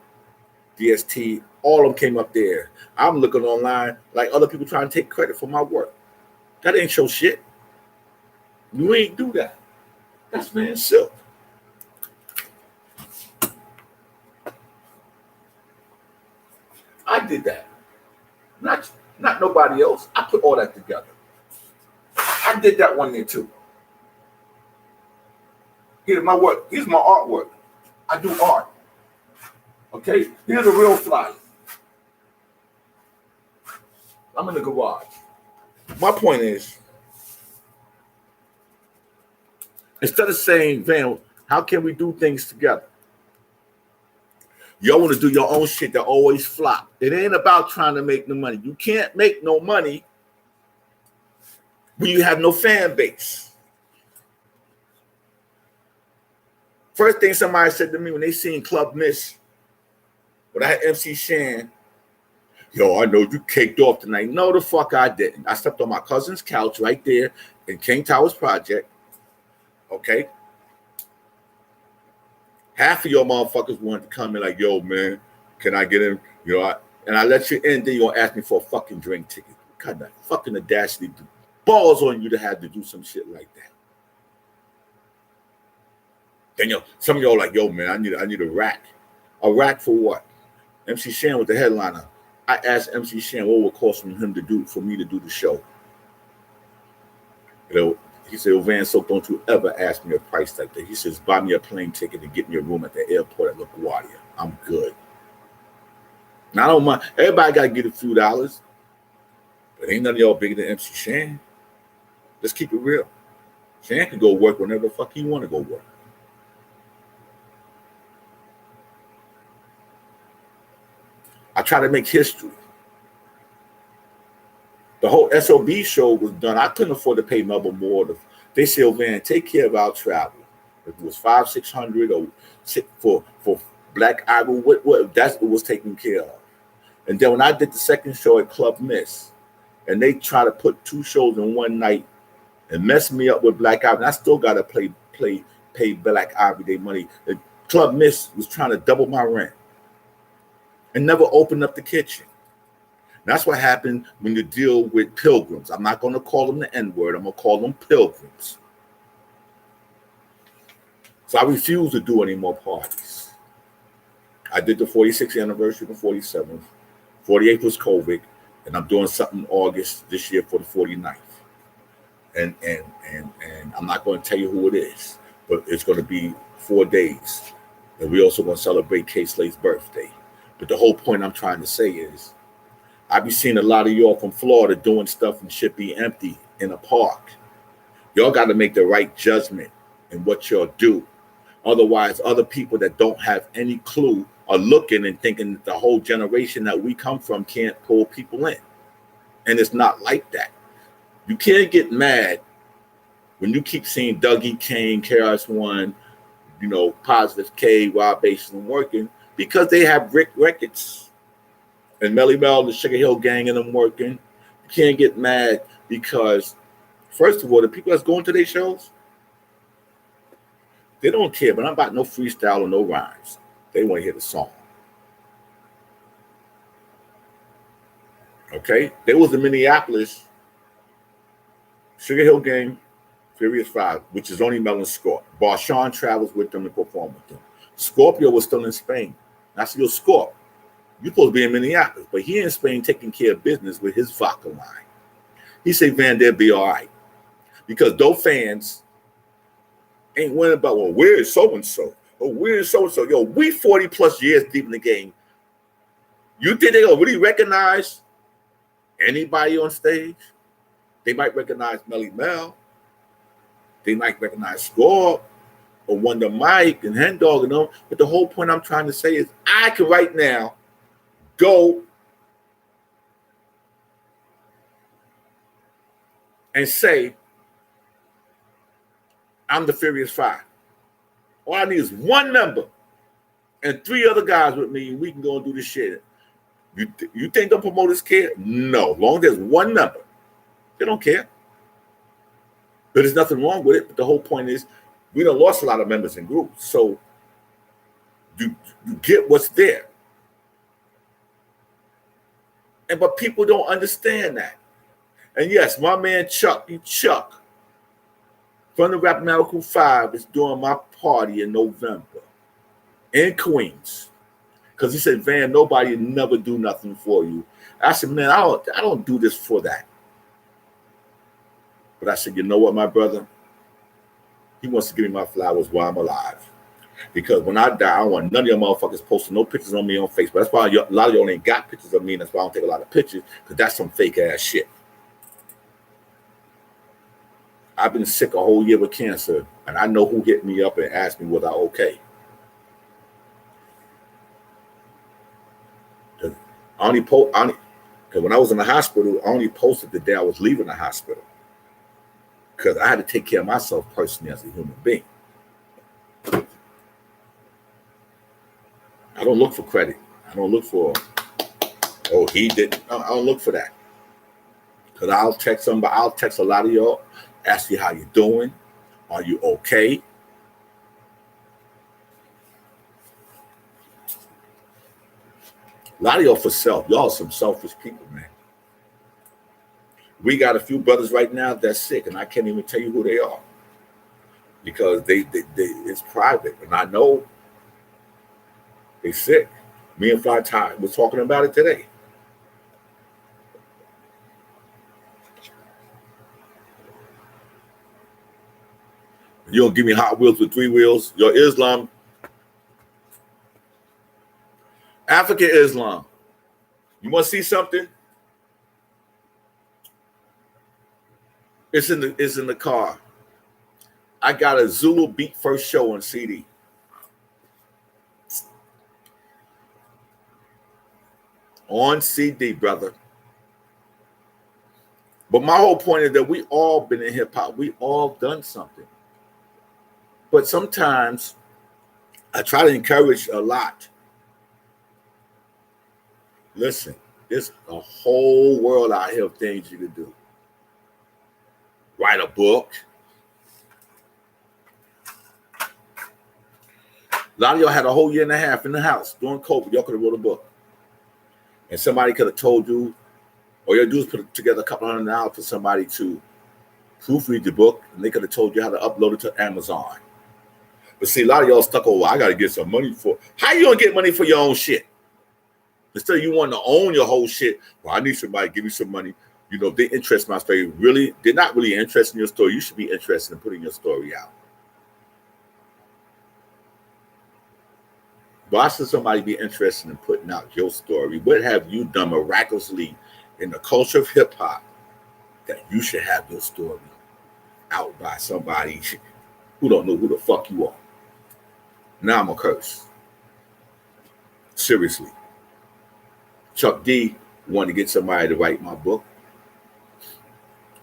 DST, all of them came up there. I'm looking online like other people trying to take credit for my work. That ain't your shit. You ain't do that. That's Vansilk. I did that. Not nobody else. I put all that together. I did that one there too. Here's my work. Here's my artwork. I do art. Okay? Here's a real flyer. I'm in the garage. My point is, instead of saying, Van, how can we do things together? Y'all want to do your own shit that always flop. It ain't about trying to make no money. You can't make no money when you have no fan base. First thing somebody said to me when they seen Club Miss, when I had MC Shan, yo, I know you caked off tonight. No, the fuck I didn't. I slept on my cousin's couch right there in King Towers Project. Okay? Half of your motherfuckers wanted to come in like, yo, man, can I get in? You know, and I let you in, then you're gonna ask me for a fucking drink ticket. What kind of fucking audacity, balls on you to have to do some shit like that. Then some of y'all like, yo, man, I need a rack. A rack for what? MC Shan was the headliner. I asked MC Shan what would cost for me to do the show. You know, he said, oh, Vansilk, don't you ever ask me a price like that. He says, buy me a plane ticket and get me a room at the airport at LaGuardia. I'm good. Now, I don't mind. Everybody got to get a few dollars. But ain't none of y'all bigger than MC Shan. Let's keep it real. Shan can go work whenever the fuck he want to go work. I try to make history. The whole SOB show was done. I couldn't afford to pay Melba more. They said, oh, man, take care of our travel. If it was $500-600 or for Black Ivory, what that's what was taken care of. And then when I did the second show at Club Miss, and they try to put 2 shows in one night and mess me up with Black Ivory, I still got to pay Black Ivory their money. The Club Miss was trying to double my rent and never opened up the kitchen. That's what happened when you deal with pilgrims. I'm not going to call them the N-word. I'm going to call them pilgrims. So I refuse to do any more parties. I did the 46th anniversary, the 47th. 48th was COVID, and I'm doing something in August this year for the 49th. And I'm not going to tell you who it is, but it's going to be 4 days. And we're also going to celebrate K Slate's birthday. But the whole point I'm trying to say is, I be seeing a lot of y'all from Florida doing stuff and shit be empty in a park. Y'all got to make the right judgment in what y'all do. Otherwise, other people that don't have any clue are looking and thinking that the whole generation that we come from can't pull people in. And it's not like that. You can't get mad when you keep seeing Dougie Kane, KRS-One, Positive K, Rob Basin working because they have Rick Records. And Melly Mel, the Sugar Hill Gang, and them working. You can't get mad because, first of all, the people that's going to their shows, they don't care. But I'm about no freestyle or no rhymes. They want to hear the song. Okay? They was in Minneapolis, Sugar Hill Gang, Furious 5, which is only Mel and Scorp. Barshawn travels with them and perform with them. Scorpio was still in Spain. I said, yo, Scorp, you're supposed to be in Minneapolis, but he in Spain taking care of business with his vodka line. He said, Van, they'll be all right. Because those fans ain't worrying about, well, where is so-and-so? Oh, where is so-and-so? Yo, we 40 plus years deep in the game. You think they're going to really recognize anybody on stage? They might recognize Melly Mel. They might recognize Scorp or Wonder Mike and Hen Dog and them. But the whole point I'm trying to say is I can right now go and say, I'm the Furious 5. All I need is one member and 3 other guys with me, and we can go and do this shit. You think the promoters care? No. As long as there's one member, they don't care. But there's nothing wrong with it. But the whole point is we done lost a lot of members in groups. So you get what's there. But people don't understand that. And yes, my man Chuck from the Rap Medical 5 is doing my party in November in Queens. Because he said, Van, nobody never do nothing for you. I said, man, I don't do this for that. But I said, you know what, my brother? He wants to give me my flowers while I'm alive. Because when I die, I don't want none of your motherfuckers posting no pictures on me on Facebook. That's why a lot of y'all ain't got pictures of me, and that's why I don't take a lot of pictures, because that's some fake ass shit. I've been sick a whole year with cancer, and I know who hit me up and asked me was I okay. Because when I was in the hospital, I only posted the day I was leaving the hospital. Because I had to take care of myself personally as a human being. I don't look for credit. I don't look for, oh, he did. I don't look for that. Because I'll text somebody, I'll text a lot of y'all, ask you how you're doing. Are you okay? A lot of y'all for self. Y'all some selfish people, man. We got a few brothers right now that's sick, and I can't even tell you who they are because they it's private, and I know they sick. Me and Fly Ty was talking about it today. You don't give me Hot Wheels with 3 wheels. Your Islam, African Islam. You want to see something? It's in the car. I got a Zulu Beat First Show on CD. On CD, brother. But my whole point is that we all been in hip hop. We all done something. But sometimes I try to encourage a lot. Listen, there's a whole world out here of things you can do. Write a book. A lot of y'all had a whole year and a half in the house during COVID. Y'all could have wrote a book. And somebody could have told you, all you do is put together a couple $100 for somebody to proofread the book, and they could have told you how to upload it to Amazon. But see, a lot of y'all stuck over, I got to get some money for. How you going to get money for your own shit? Instead of you wanting to own your whole shit, well, I need somebody to give me some money. You know, if they interest in my story, really, they're not really interested in your story. You should be interested in putting your story out. Why should somebody be interested in putting out your story? What have you done miraculously in the culture of hip hop that you should have your story out by somebody who don't know who the fuck you are? Now I'm a curse. Seriously. Chuck D wanted to get somebody to write my book.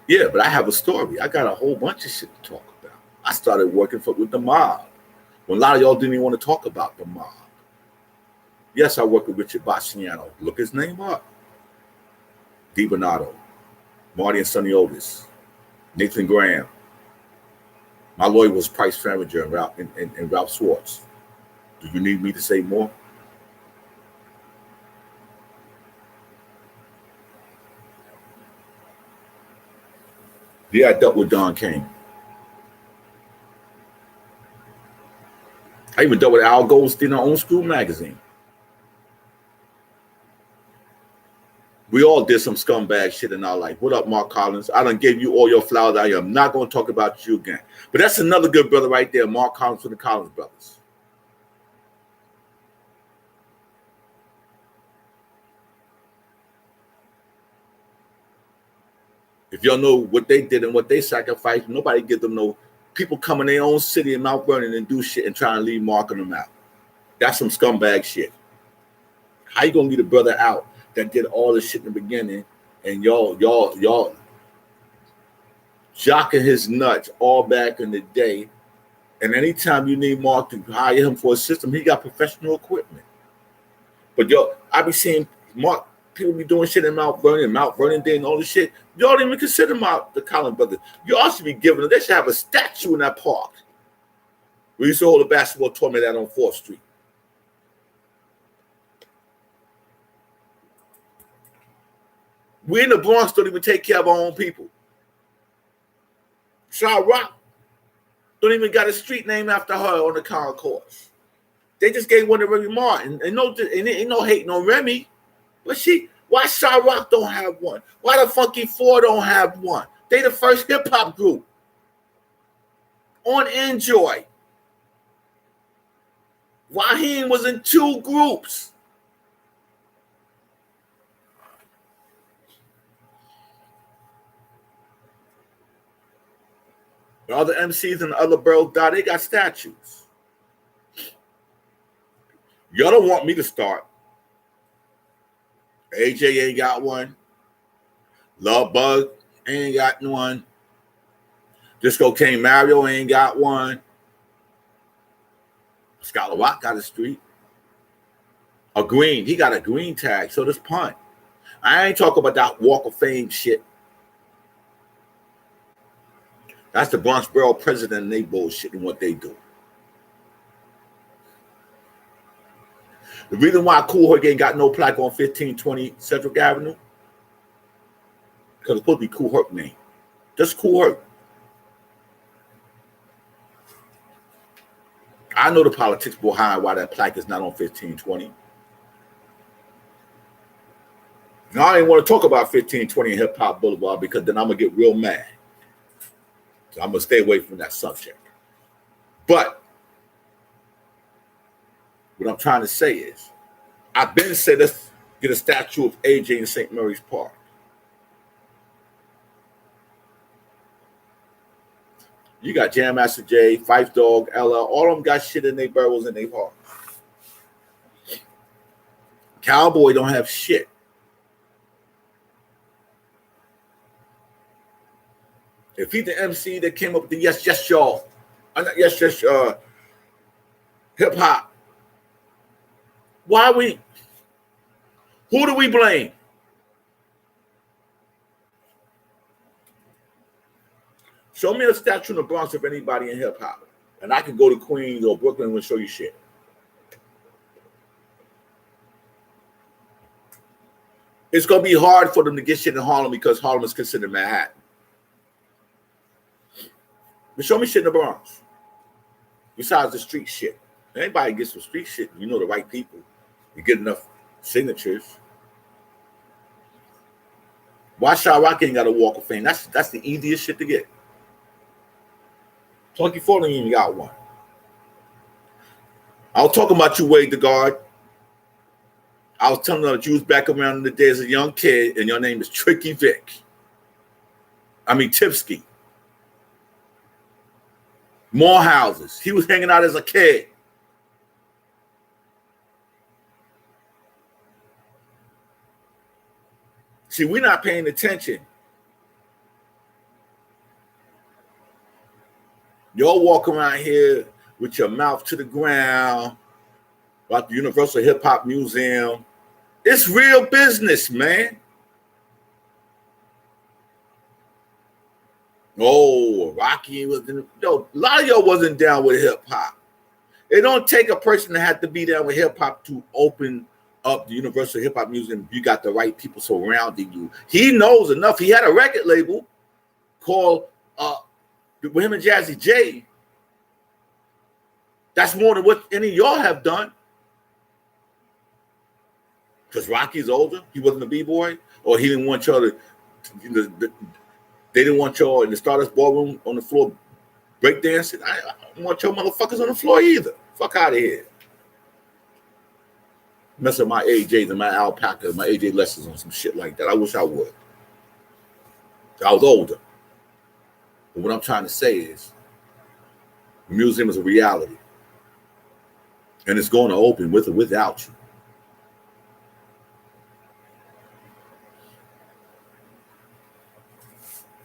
Yeah, but I have a story. I got a whole bunch of shit to talk about. I started working with the mob when a lot of y'all didn't even want to talk about the mob. Yes, I work with Richard Baciano. Look his name up. Di Bernardo, Marty and Sonny Otis, Nathan Graham. My lawyer was Price Farager and Ralph Schwartz. Do you need me to say more? Yeah, I dealt with Don King. I even dealt with Al Goldstein on School Magazine. We all did some scumbag shit in our life. What up, Mark Collins? I done gave you all your flowers. I am not going to talk about you again. But that's another good brother right there, Mark Collins from the Collins Brothers. If y'all know what they did and what they sacrificed, nobody give them no people come in their own city in Mount Vernon and do shit and try and leave marking them out. That's some scumbag shit. How you gonna get a brother out that did all this shit in the beginning and y'all jocking his nuts all back in the day? And anytime you need Mark to hire him for a system, he got professional equipment. But I be seeing Mark, people be doing shit in Mount Vernon Day and all this shit. Y'all don't even consider the Collins brothers. Y'all should be giving them, they should have a statue in that park. We used to hold a basketball tournament out on 4th Street. We in the Bronx don't even take care of our own people. Shaw Rock don't even got a street named after her on the concourse. They just gave one to Remy Martin. And ain't no hating on Remy. But why Shaw Rock don't have one? Why the Funky Four don't have one? They the first hip-hop group on Enjoy. Raheem was in 2 groups. The other MCs and the other bros died, they got statues. Y'all don't want me to start. AJ ain't got one. Love Bug ain't got one. Disco King Mario ain't got one. Scholar Rock got a street. A green. He got a green tag. So does Punt. I ain't talking about that Walk of Fame shit. That's the Bronx Borough president and they bullshit and what they do. The reason why Cool Herc ain't got no plaque on 1520 Central Avenue, because it's supposed to be Cool Herc name. Just Cool Herc. I know the politics behind why that plaque is not on 1520. Now, I didn't want to talk about 1520 and Hip Hop Boulevard because then I'm going to get real mad. So I'm going to stay away from that subject. But what I'm trying to say is, I've been said let's get a statue of AJ in St. Mary's Park. You got Jam Master Jay, Phife Dawg, Ella, all of them got shit in their barrels and their heart. Cowboy don't have shit. If he's the MC that came up with the yes, y'all, yes, hip hop, who do we blame? Show me a statue in the Bronx of anybody in hip hop, and I can go to Queens or Brooklyn and show you shit. It's gonna be hard for them to get shit in Harlem because Harlem is considered Manhattan. But show me shit in the Bronx. Besides the street shit. Anybody gets some street shit, you know the right people. You get enough signatures. Why Sha Rock ain't got a Walk of Fame? That's the easiest shit to get. Plunky Falling even got one. I was talking about you, Wade the Guard. I was telling them that you was back around in the day as a young kid, and your name is Tricky Vic. Tipsky. More houses. He was hanging out as a kid. See, we're not paying attention. Y'all walk around here with your mouth to the ground about the Universal Hip Hop Museum. It's real business, man. Oh, Rocky was a lot of y'all wasn't down with hip hop. It don't take a person to have to be down with hip hop to open up the Universal Hip Hop Museum. You got the right people surrounding you. He knows enough. He had a record label called with him and Jazzy J. That's more than what any of y'all have done. Because Rocky's older, he wasn't a b-boy, or he didn't want y'all to. They didn't want y'all in the Stardust Ballroom on the floor breakdancing. I don't want y'all motherfuckers on the floor either. Fuck out of here. Mess up my AJs and my alpaca, my AJ lessons on some shit like that. I wish I would. I was older. But what I'm trying to say is, the museum is a reality. And it's going to open with or without you.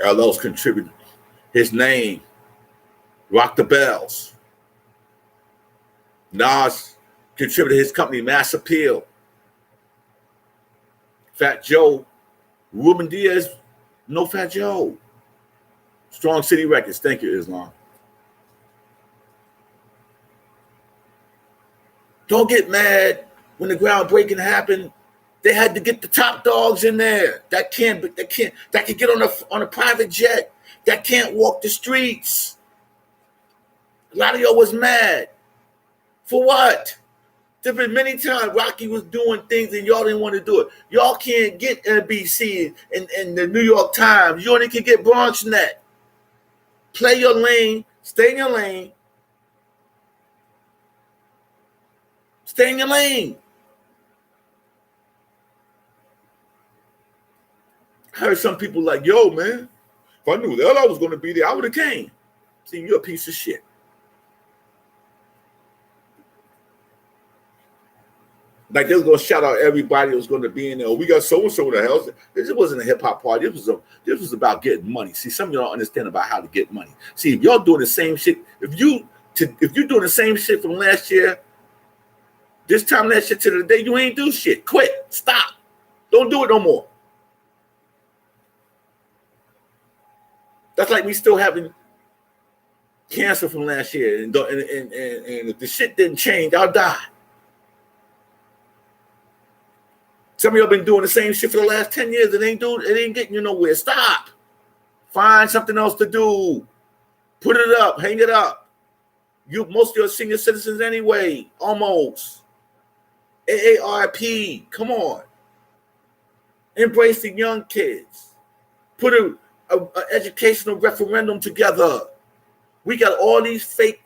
LL's contributed. His name, Rock the Bells. Nas contributed his company, Mass Appeal. Fat Joe, Ruben Diaz, no Fat Joe. Strong City Records. Thank you, Islam. Don't get mad when the groundbreaking happened. They had to get the top dogs in there. That can get on a private jet. That can't walk the streets. A lot of y'all was mad. For what? There's been many times Rocky was doing things and y'all didn't want to do it. Y'all can't get NBC and the New York Times. You only can get BronxNet. Play your lane. Stay in your lane. Stay in your lane. I heard some people like, yo, man, if I knew the hell I was going to be there, I would have came. See, you're a piece of shit. Like they was going to shout out everybody that was going to be in there. Oh, we got so-and-so in the house. This wasn't a hip-hop party. This was about getting money. See, some of y'all don't understand about how to get money. See, if y'all doing the same shit, if you're doing the same shit from last year, this time last year to the day, you ain't do shit. Quit. Stop. Don't do it no more. That's like me still having cancer from last year. And if the shit didn't change, I'll die. Some of y'all been doing the same shit for the last 10 years. It ain't getting you nowhere. Stop. Find something else to do. Put it up. Hang it up. Most of your senior citizens anyway. Almost. AARP. Come on. Embrace the young kids. Put an educational referendum together. We got all these fake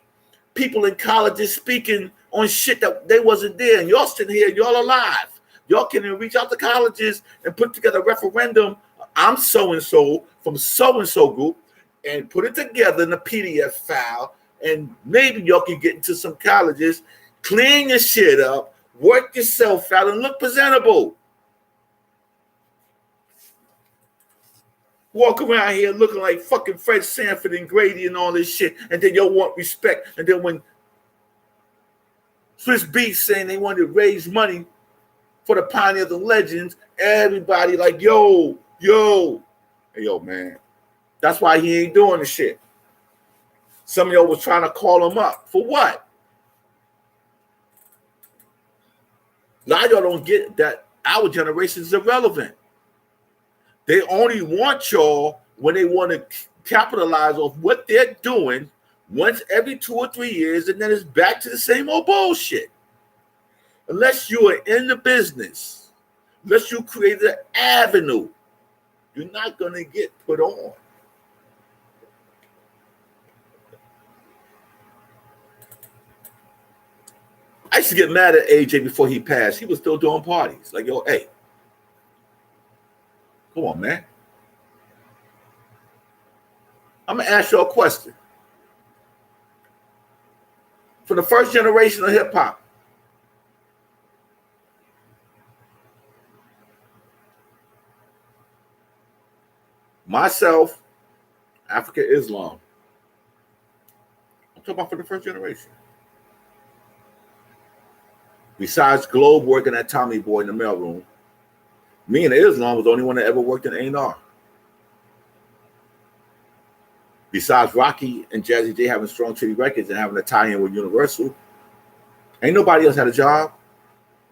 people in colleges speaking on shit that they wasn't there. And y'all sitting here, y'all alive. Y'all can reach out to colleges and put together a referendum. I'm so-and-so from so-and-so group and put it together in a PDF file. And maybe y'all can get into some colleges, clean your shit up, work yourself out, and look presentable. Walk around here looking like fucking Fred Sanford and Grady and all this shit, and then y'all want respect. And then when Swiss Beats saying they wanted to raise money for the pioneers and legends, everybody like, yo. Hey, yo, man. That's why he ain't doing the shit. Some of y'all was trying to call him up. For what? Now y'all don't get that our generation is irrelevant. They only want y'all when they want to capitalize off what they're doing once every 2 or 3 years, and then it's back to the same old bullshit. Unless you are in the business, unless you create an avenue, you're not going to get put on. I used to get mad at AJ before he passed. He was still doing parties. Like, yo, hey, come on, man. I'm going to ask you a question. For the first generation of hip-hop, myself, Africa, Islam. I'm talking about for the first generation. Besides Globe working at Tommy Boy in the mailroom, me and Islam was the only one that ever worked in A&R. Besides Rocky and Jazzy J having Strong City Records and having a tie-in with Universal, ain't nobody else had a job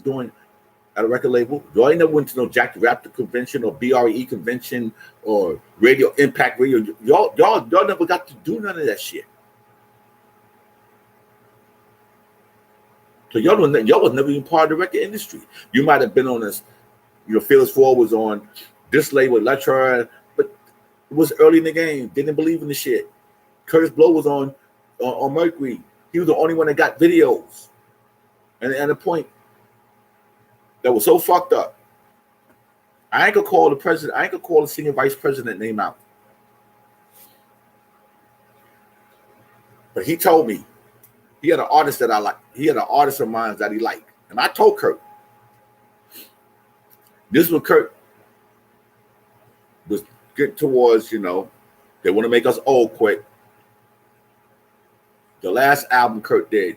doing at a record label. Y'all ain't never went to no Jack the Raptor convention or BRE convention or Radio Impact Radio. Y'all never got to do none of that shit. So y'all was never even part of the record industry. You might have been on this, Fearless Four was on this label, Electra, but it was early in the game. Didn't believe in the shit. Curtis Blow was on Mercury. He was the only one that got videos. And at a point that was so fucked up, I ain't gonna call the president, I ain't gonna call the senior vice president name out. But he told me he had an artist that I like. He had an artist of mine that he liked. And I told Kurt, this was Kurt was getting towards, they want to make us old quick. The last album Kurt did,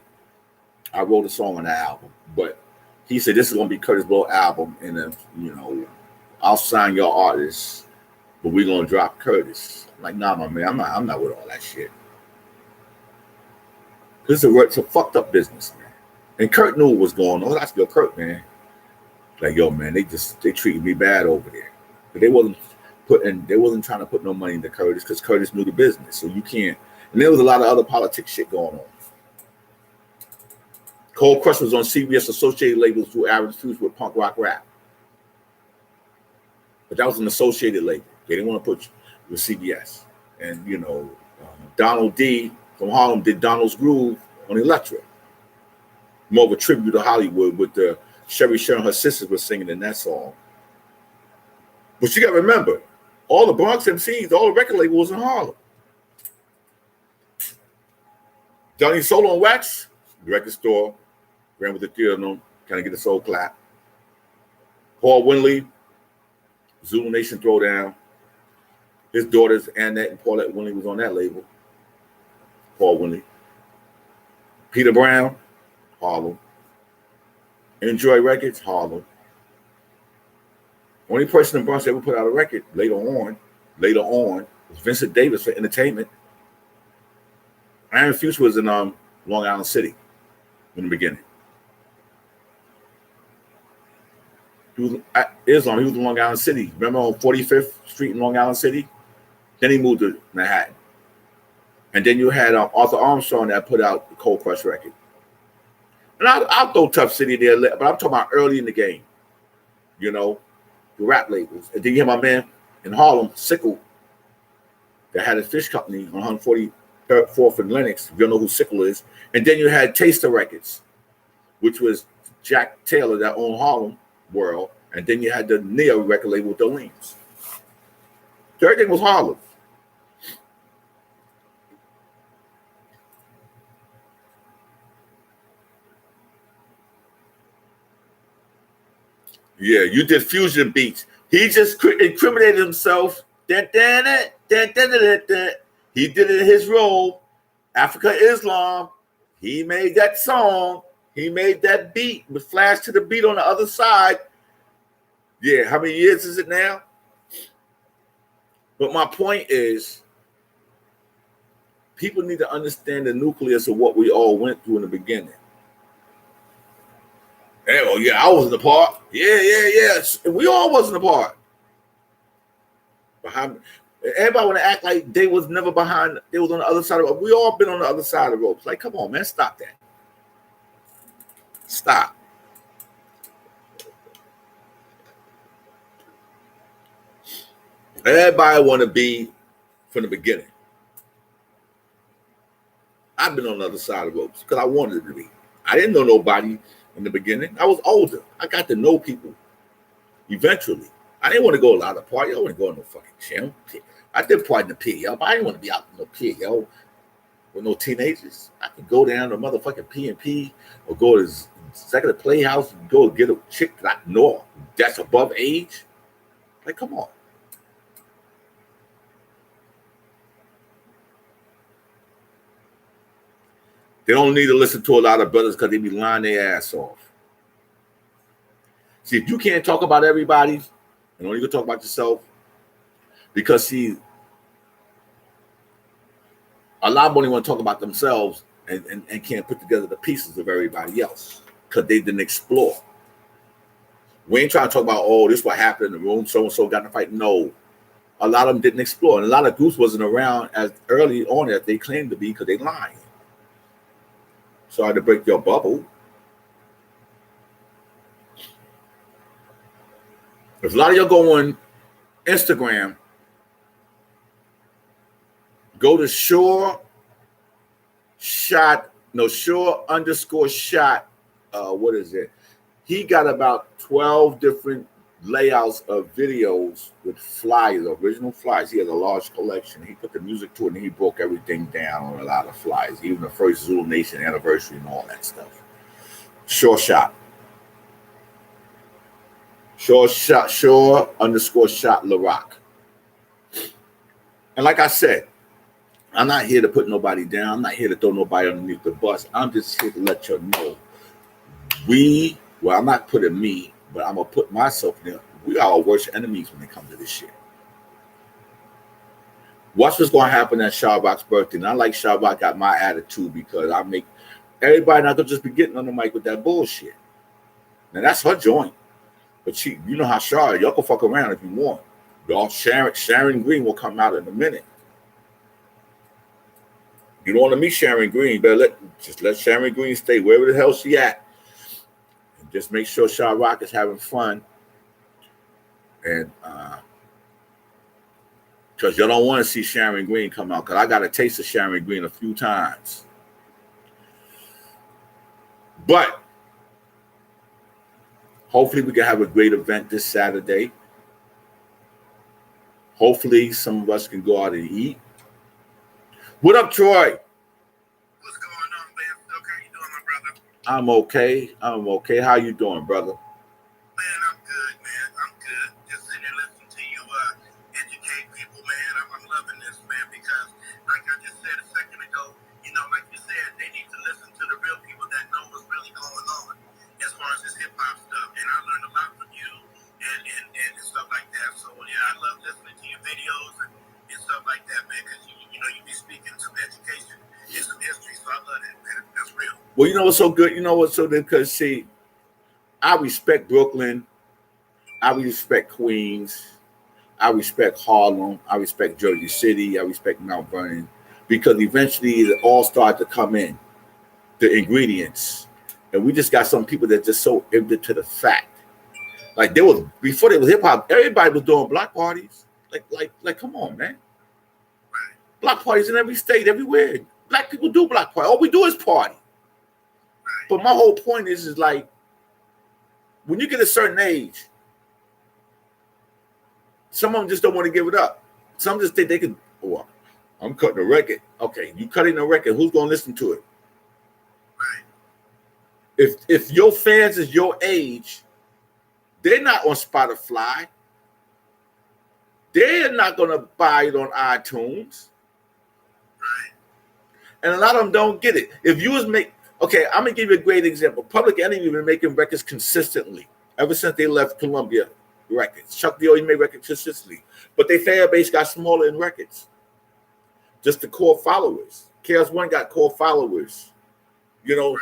I wrote a song on that album. But he said, this is going to be Curtis Blow album. And then, I'll sign your artist, but we're going to drop Curtis. I'm like, nah, my man, I'm not with all that shit. It's a fucked up business, man. And Kurt knew what was going on. That's your Kurt, man. Like, yo, man, they treated me bad over there. But they wasn't trying to put no money into Curtis because Curtis knew the business. So you can't. And there was a lot of other politics shit going on. Cold Crush was on CBS associated labels through Average Fuse with punk rock rap. But that was an associated label. They didn't want to put you with CBS. And, Donald D. from Harlem did Donald's Groove on Electra. More of a tribute to Hollywood with the Sherry Sharon, her sisters were singing in that song. But you got to remember, all the Bronx MCs, all the record labels in Harlem. Johnny Solo and Wax, the record store, ran with the theater, kind of get a soul clap. Paul Winley, Zulu Nation Throwdown. His daughters, Annette and Paulette Winley, was on that label. Paul Winley. Peter Brown, Harlem. Enjoy Records, Harlem. Only person in Bronx that ever put out a record later on, was Vincent Davis for Entertainment. Iron Fuse was in Long Island City in the beginning. He was at Islam. He was in Long Island City. Remember on 45th Street in Long Island City? Then he moved to Manhattan. And then you had Arthur Armstrong that put out the Cold Crush record. And I'll throw Tough City there, but I'm talking about early in the game. You know, the rap labels. And then you have my man in Harlem, Sickle, that had a fish company on 144th and Lenox. If you don't know who Sickle is. And then you had Taster Records, which was Jack Taylor that owned Harlem World. And then you had the Neo record label with the Leans. So everything was Harlem. Yeah, you did fusion beats. He just incriminated himself. He did it in his role. Africa Islam. He made that song. He made that beat with flash to the beat on the other side. Yeah, how many years is it now? But my point is, people need to understand the nucleus of what we all went through in the beginning. Hey, oh yeah, I wasn't a part. Yeah. We all wasn't a part. Behind, everybody want to act like they was never behind. They was on the other side of the rope. We all been on the other side of the ropes. Like, come on, man, stop that. Stop. Everybody want to be from the beginning. I've been on the other side of the ropes because I wanted to be. I didn't know nobody in the beginning. I was older. I got to know people eventually. I didn't want to go a lot of party. I didn't want to go in no fucking gym. I did party in the pig, yo, but I didn't want to be out in no pig, yo, with no teenagers. I could go down to motherfucking P&P or go to Second Playhouse and go get a chick that I know that's above age. Like, come on. They don't need to listen to a lot of brothers because they be lying their ass off. See, if you can't talk about everybody and only can talk about yourself, because see, a lot of them only want to talk about themselves and can't put together the pieces of everybody else because they didn't explore. We ain't trying to talk about, oh, this is what happened in the room, so-and-so got in a fight. No. A lot of them didn't explore. And a lot of groups wasn't around as early on as they claimed to be because they lying. Sorry to break your bubble. If a lot of y'all go on Instagram, go to Shore underscore shot. What is it? He got about 12 different layouts of videos with flyers, original flyers. He has a large collection. He put the music to it and he broke everything down on a lot of flyers, even the first Zulu Nation anniversary and all that stuff. Shore underscore shot LaRock. And like I said, I'm not here to put nobody down. I'm not here to throw nobody underneath the bus. I'm just here to let you know I'm not putting me, but I'm going to put myself there. We are our worst enemies when it comes to this shit. Watch what's going to happen at Shabak's birthday. And I like Shabak got my attitude because I make everybody not going to just be getting on the mic with that bullshit. Now, that's her joint. But you know how Shar, y'all can fuck around if you want. Y'all, Sharon Green will come out in a minute. You don't want to meet Sharon Green, better let Sharon Green stay wherever the hell she at. And just make sure Shah Rock is having fun. And because y'all don't want to see Sharon Green come out, because I got a taste of Sharon Green a few times. But hopefully we can have a great event this Saturday. Hopefully some of us can go out and eat. What up, Troy? What's going on, Vansilk? How you doing, my brother? I'm okay. How you doing, brother? Man, I'm good, man. I'm good. Just sitting here listening to you educate people, man. I'm loving this, man, because like I just said a second ago, like you said, they need to listen to the real people that know what's really going on as far as this hip-hop stuff. And I learned a lot from you and stuff like that. So, yeah, I love listening to your videos and stuff like that, man, because you be speaking some education and some history, so I love that, man. That's real. Well, you know what's so good? Because, see, I respect Brooklyn. I respect Queens. I respect Harlem. I respect Jersey City. I respect Mount Vernon because eventually it all started to come in, the ingredients. And we just got some people that just so ignorant to the fact. Like there was before there was hip hop, everybody was doing block parties. Like, come on, man. Block parties in every state, everywhere. Black people do block parties. All we do is party. But my whole point is like when you get a certain age, some of them just don't want to give it up. Some just think they can. Oh, I'm cutting a record. Okay, you cutting a record. Who's gonna listen to it? If your fans is your age, they're not on Spotify. They're not gonna buy it on iTunes. And a lot of them don't get it. If you was okay, I'm gonna give you a great example. Public Enemy been making records consistently ever since they left Columbia Records. Chuck D. made records consistently, but their fan base got smaller in records. Just the core followers. KS1 got core followers. You know,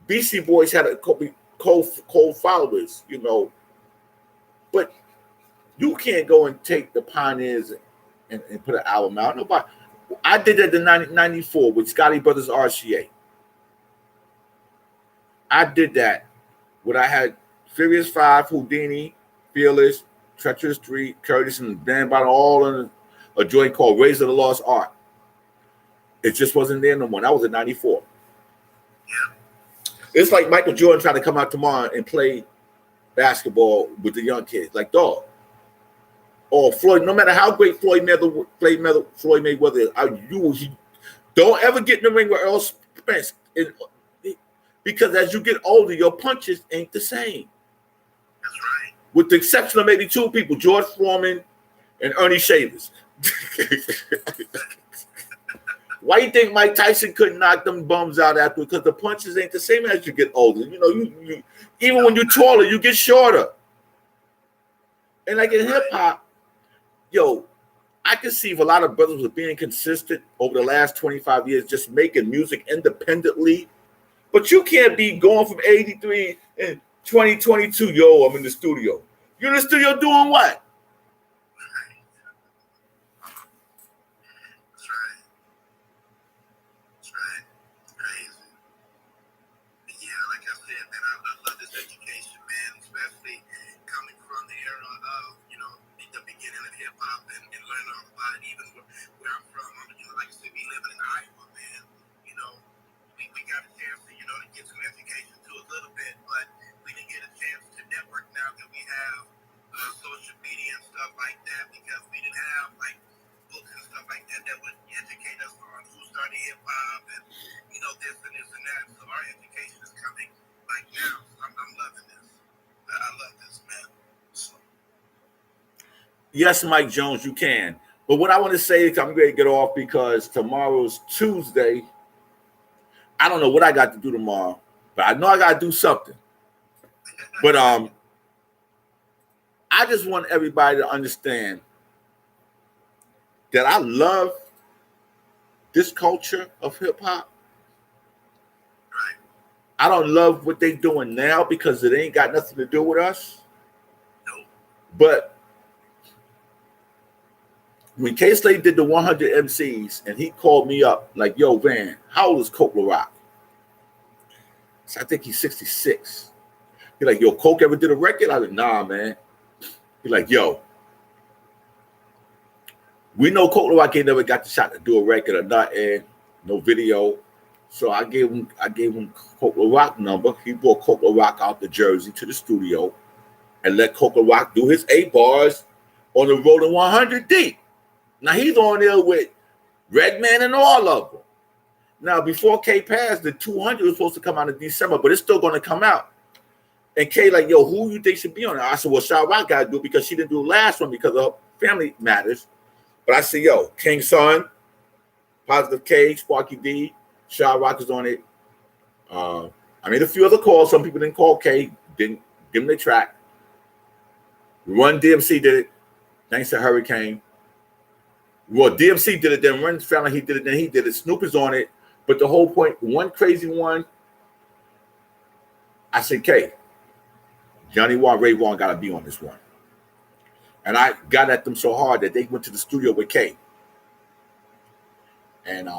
BC Boys had a core followers. You know, but you can't go and take the Pioneers and put an album out. Nobody. I did that in 1994 with Scotty Brothers RCA. I did that when I had Furious 5, Houdini, Fearless, Treacherous 3, Curtis, and Band Bottom all in a joint called Razor the Lost Art. It just wasn't there no more. That was in 94. It's like Michael Jordan trying to come out tomorrow and play basketball with the young kids. Like, dog. Or Floyd, no matter how great Floyd Mayweather is, you don't ever get in the ring with Earl Spence. Because as you get older, your punches ain't the same. That's right. With the exception of maybe two people, George Foreman and Ernie Shavers. Why you think Mike Tyson couldn't knock them bums out after? Because the punches ain't the same as you get older. You know, you even when you're taller, you get shorter. And like in hip hop, yo, I can see if a lot of brothers were being consistent over the last 25 years, just making music independently. But you can't be going from 83 and 2022, yo, I'm in the studio. You're in the studio doing what? That's right. Crazy. Yeah, like I said, man, I love this education, man, especially coming from the era of, you know, the beginning of hip hop and learning all about it, even where I'm from. You know, like I said, we live in Iowa, man. You know, we got a chance to, you know, to get some education too a little bit, but we didn't get a chance to network now that we have social media and stuff like that because we didn't have like books and stuff like that that would educate us on who started hip hop and, you know, this and that. So our education is coming like now. So I'm loving this. I love this, man. So. Yes, Mike Jones, you can. But what I want to say is I'm ready to get off because tomorrow's Tuesday. I don't know what I got to do tomorrow, but I know I got to do something. But I just want everybody to understand that I love this culture of hip hop. I don't love what they doing now because it ain't got nothing to do with us. But when K-Slade did the 100 MCs and he called me up like, yo, Van, how old is Coke LaRock? So I think he's 66. He's like, yo, Coke ever did a record? I was like, nah, man. He's like, yo, we know Coke LaRock ain't never got the shot to do a record or nothing, no video. So I gave him Coke LaRock number. He brought Coke LaRock out to Jersey to the studio and let Coke LaRock do his 8 bars on the Rolling 100 deep. Now he's on there with Redman and all of them. Now before K passed, the 200 was supposed to come out in December, but it's still going to come out. And K like, yo, who you think should be on it? I said, well, Sha Rock got to do it because she didn't do the last one because of family matters. But I said, yo, King Son, Positive K, Sparky D, Sha Rock is on it. I made a few other calls. Some people didn't call K, didn't give them the track. Run DMC did it, thanks to Hurricane. Well, DMC did it, then Run found out he did it, then he did it. Snoop is on it. But the whole point, one crazy one, I said, K, Johnny Warren, Ray Vaughan got to be on this one. And I got at them so hard that they went to the studio with Kay. And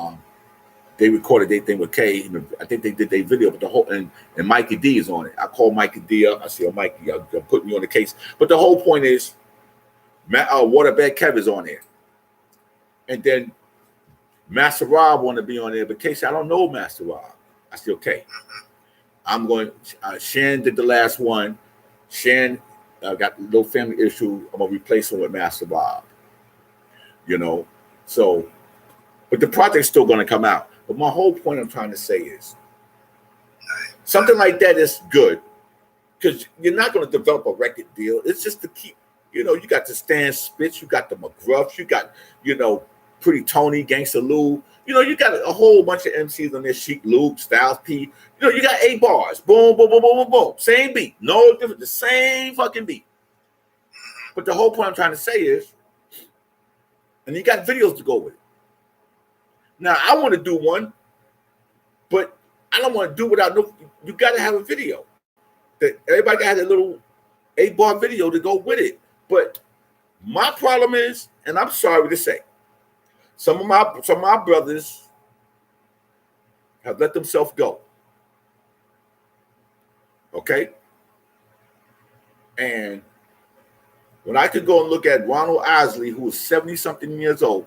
they recorded their thing with Kay. I think they did their video, but the whole and Mikey D is on it. I called Mikey D up. I said, "Oh, Mikey, you're putting me on the case." But the whole point is, Waterbed Kev is on there, and then Master Rob want to be on there, but Kay said, "I don't know Master Rob." I said, "Okay, I'm going." Shan did the last one. Shan got a little family issue. I'm gonna replace him with Master Rob. You know, so, but the project's still going to come out. But my whole point I'm trying to say is something like that is good because you're not going to develop a record deal. It's just to keep, you know, you got the Stan Spitz, you got the McGruffs, you got, you know, Pretty Tony, Gangsta Lou. You know, you got a whole bunch of MCs on there, Sheik Luke, Styles P. You know, you got 8 bars. Boom, boom, boom, boom, boom, boom. Same beat. No different. The same fucking beat. But the whole point I'm trying to say is, and you got videos to go with it. Now, I want to do one, but I don't want to do without no. You got to have a video. That everybody got to have a little 8-bar video to go with it. But my problem is, and I'm sorry to say, some of my brothers have let themselves go. Okay? And when I could go and look at Ronald Isley, who was 70-something years old,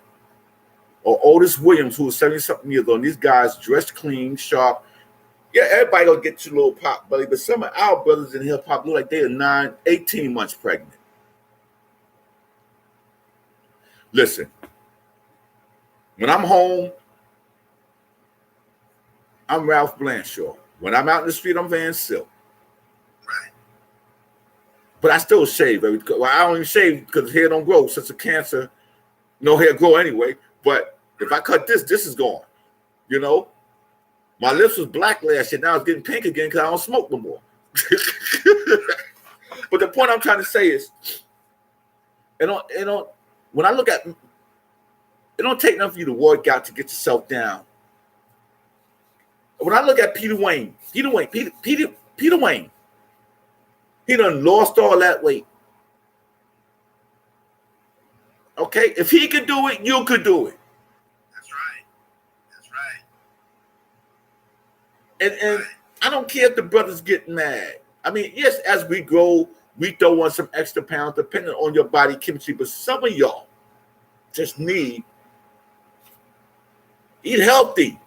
or Otis Williams, who was 70-something years old, and these guys dressed clean, sharp. Yeah, everybody gonna get your little pop belly, but some of our brothers in hip hop look like they are 18 months pregnant. Listen, when I'm home, I'm Ralph Blanshaw. When I'm out in the street, I'm Vansilk. Right. But I still shave. I don't even shave because hair don't grow. Since a cancer, no hair grow anyway. But if I cut this is gone. You know? My lips was black last year. Now it's getting pink again because I don't smoke no more. But the point I'm trying to say is, when I look at, it don't take nothing for you to work out to get yourself down. When I look at Peter Wayne, he done lost all that weight. Okay? If he could do it, you could do it. That's right. And I don't care if the brothers get mad. I mean, yes, as we grow, we throw on some extra pounds depending on your body chemistry, but some of y'all just need eat healthy.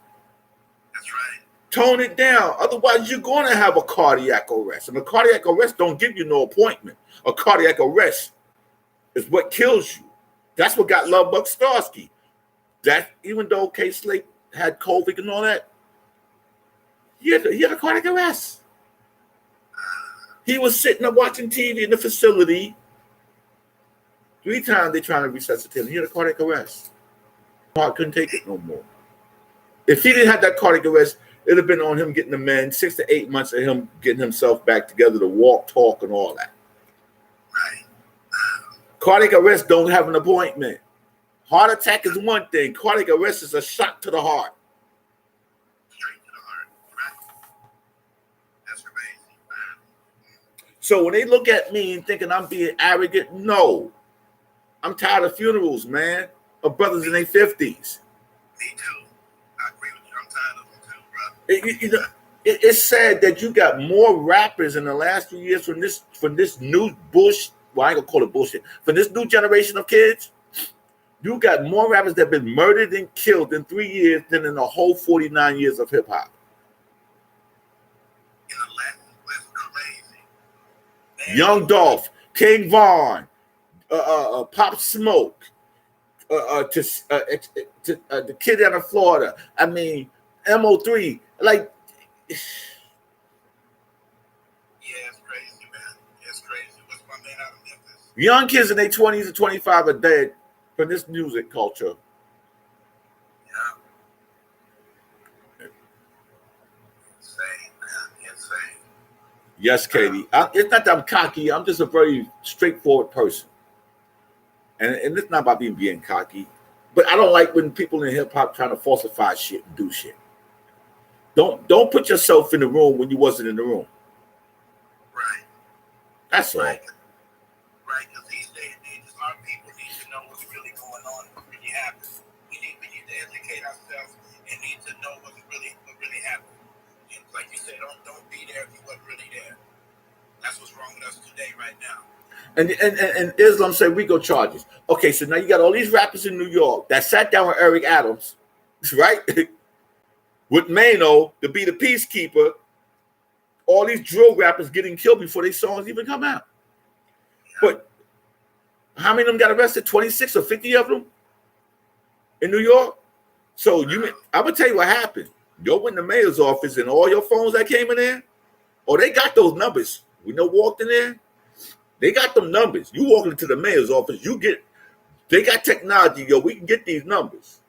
That's right. Tone it down. Otherwise, you're going to have a cardiac arrest. And a cardiac arrest don't give you no appointment. A cardiac arrest is what kills you. That's what got Lovebug Starsky. That even though K Slate had COVID and all that, he had a cardiac arrest. He was sitting up watching TV in the facility. 3 times they trying to resuscitate him. He had a cardiac arrest. Heart couldn't take it no more. If he didn't have that cardiac arrest, it'd have been on him getting the men 6 to 8 months of him getting himself back together to walk, talk, and all that. Right. Cardiac arrest don't have an appointment. Heart attack is one thing. Cardiac arrest is a shock to the heart. Straight to the heart. Right. That's crazy, man. So when they look at me and thinking I'm being arrogant, no. I'm tired of funerals, man, of brothers in their 50s. Me too. I agree with you. I'm tired of them too, bro. It's sad that you got more rappers in the last few years from this new bullshit. Well, I ain't gonna call it bullshit. For this new generation of kids, you got more rappers that have been murdered and killed in 3 years than in the whole 49 years of hip hop. In the last, that's crazy. Man. Young Dolph, King Von, Pop Smoke, the kid out of Florida. I mean, MO3. Like, yeah, it's crazy, man. It's crazy. What's my man out of Memphis? young kids in their 20s and 25 are dead from this music culture. Yeah. Insane, man. Insane. Yes, Katie. It's not that I'm cocky. I'm just a very straightforward person. And it's not about being cocky. But I don't like when people in hip-hop trying to falsify shit and do shit. Don't put yourself in the room when you wasn't in the room. Right. That's all. Right, because these days, our people need to know what's really going on, what really happened. We need to educate ourselves and need to know what really happened. And like you said, don't be there if you wasn't really there. That's what's wrong with us today, right now. And Islam said we go charges. Okay, so now you got all these rappers in New York that sat down with Eric Adams, right? With Mano to be the peacekeeper. All these drill rappers getting killed before their songs even come out. But how many of them got arrested? 26 or 50 of them in New York? So I'm gonna tell you what happened. You went in the mayor's office and all your phones that came in there, oh, they got those numbers. We walked in there, they got them numbers. You walk into the mayor's office, they got technology, yo. We can get these numbers.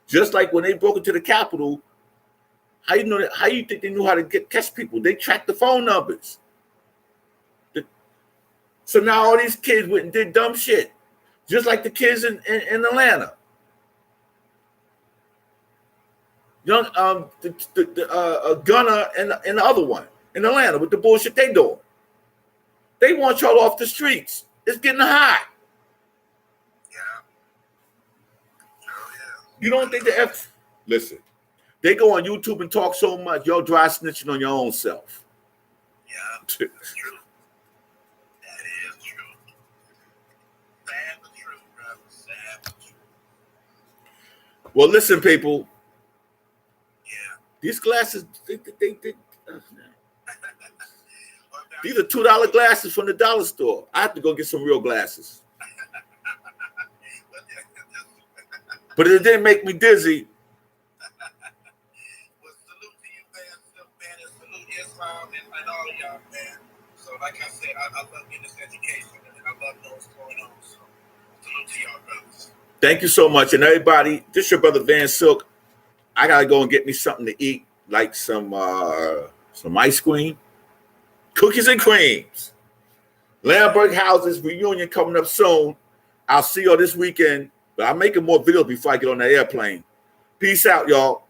Just like when they broke into the Capitol. How you know that? How you think they knew how to catch people? They tracked the phone numbers. So now all these kids went and did dumb shit, just like the kids in Atlanta. Young Gunner and the other one in Atlanta with the bullshit they doing. They want y'all off the streets. It's getting hot. Yeah. Oh yeah. You don't think the listen? They go on YouTube and talk so much, y'all dry snitching on your own self. Yeah, that's true. That is true. Sad but true, bro. Sad but true. Well, listen, people. Yeah. These glasses, these are $2 glasses from the dollar store. I have to go get some real glasses. But it didn't make me dizzy. And all of y'all, man. So, like I said, I love getting this education and I love knowing what's going on. So, salute to y'all, brothers. Thank you so much. And everybody, this is your brother Vansilk. I gotta go and get me something to eat, like some ice cream, cookies and creams. Lamberg Houses reunion coming up soon. I'll see y'all this weekend, but I'm making more videos before I get on that airplane. Peace out, y'all.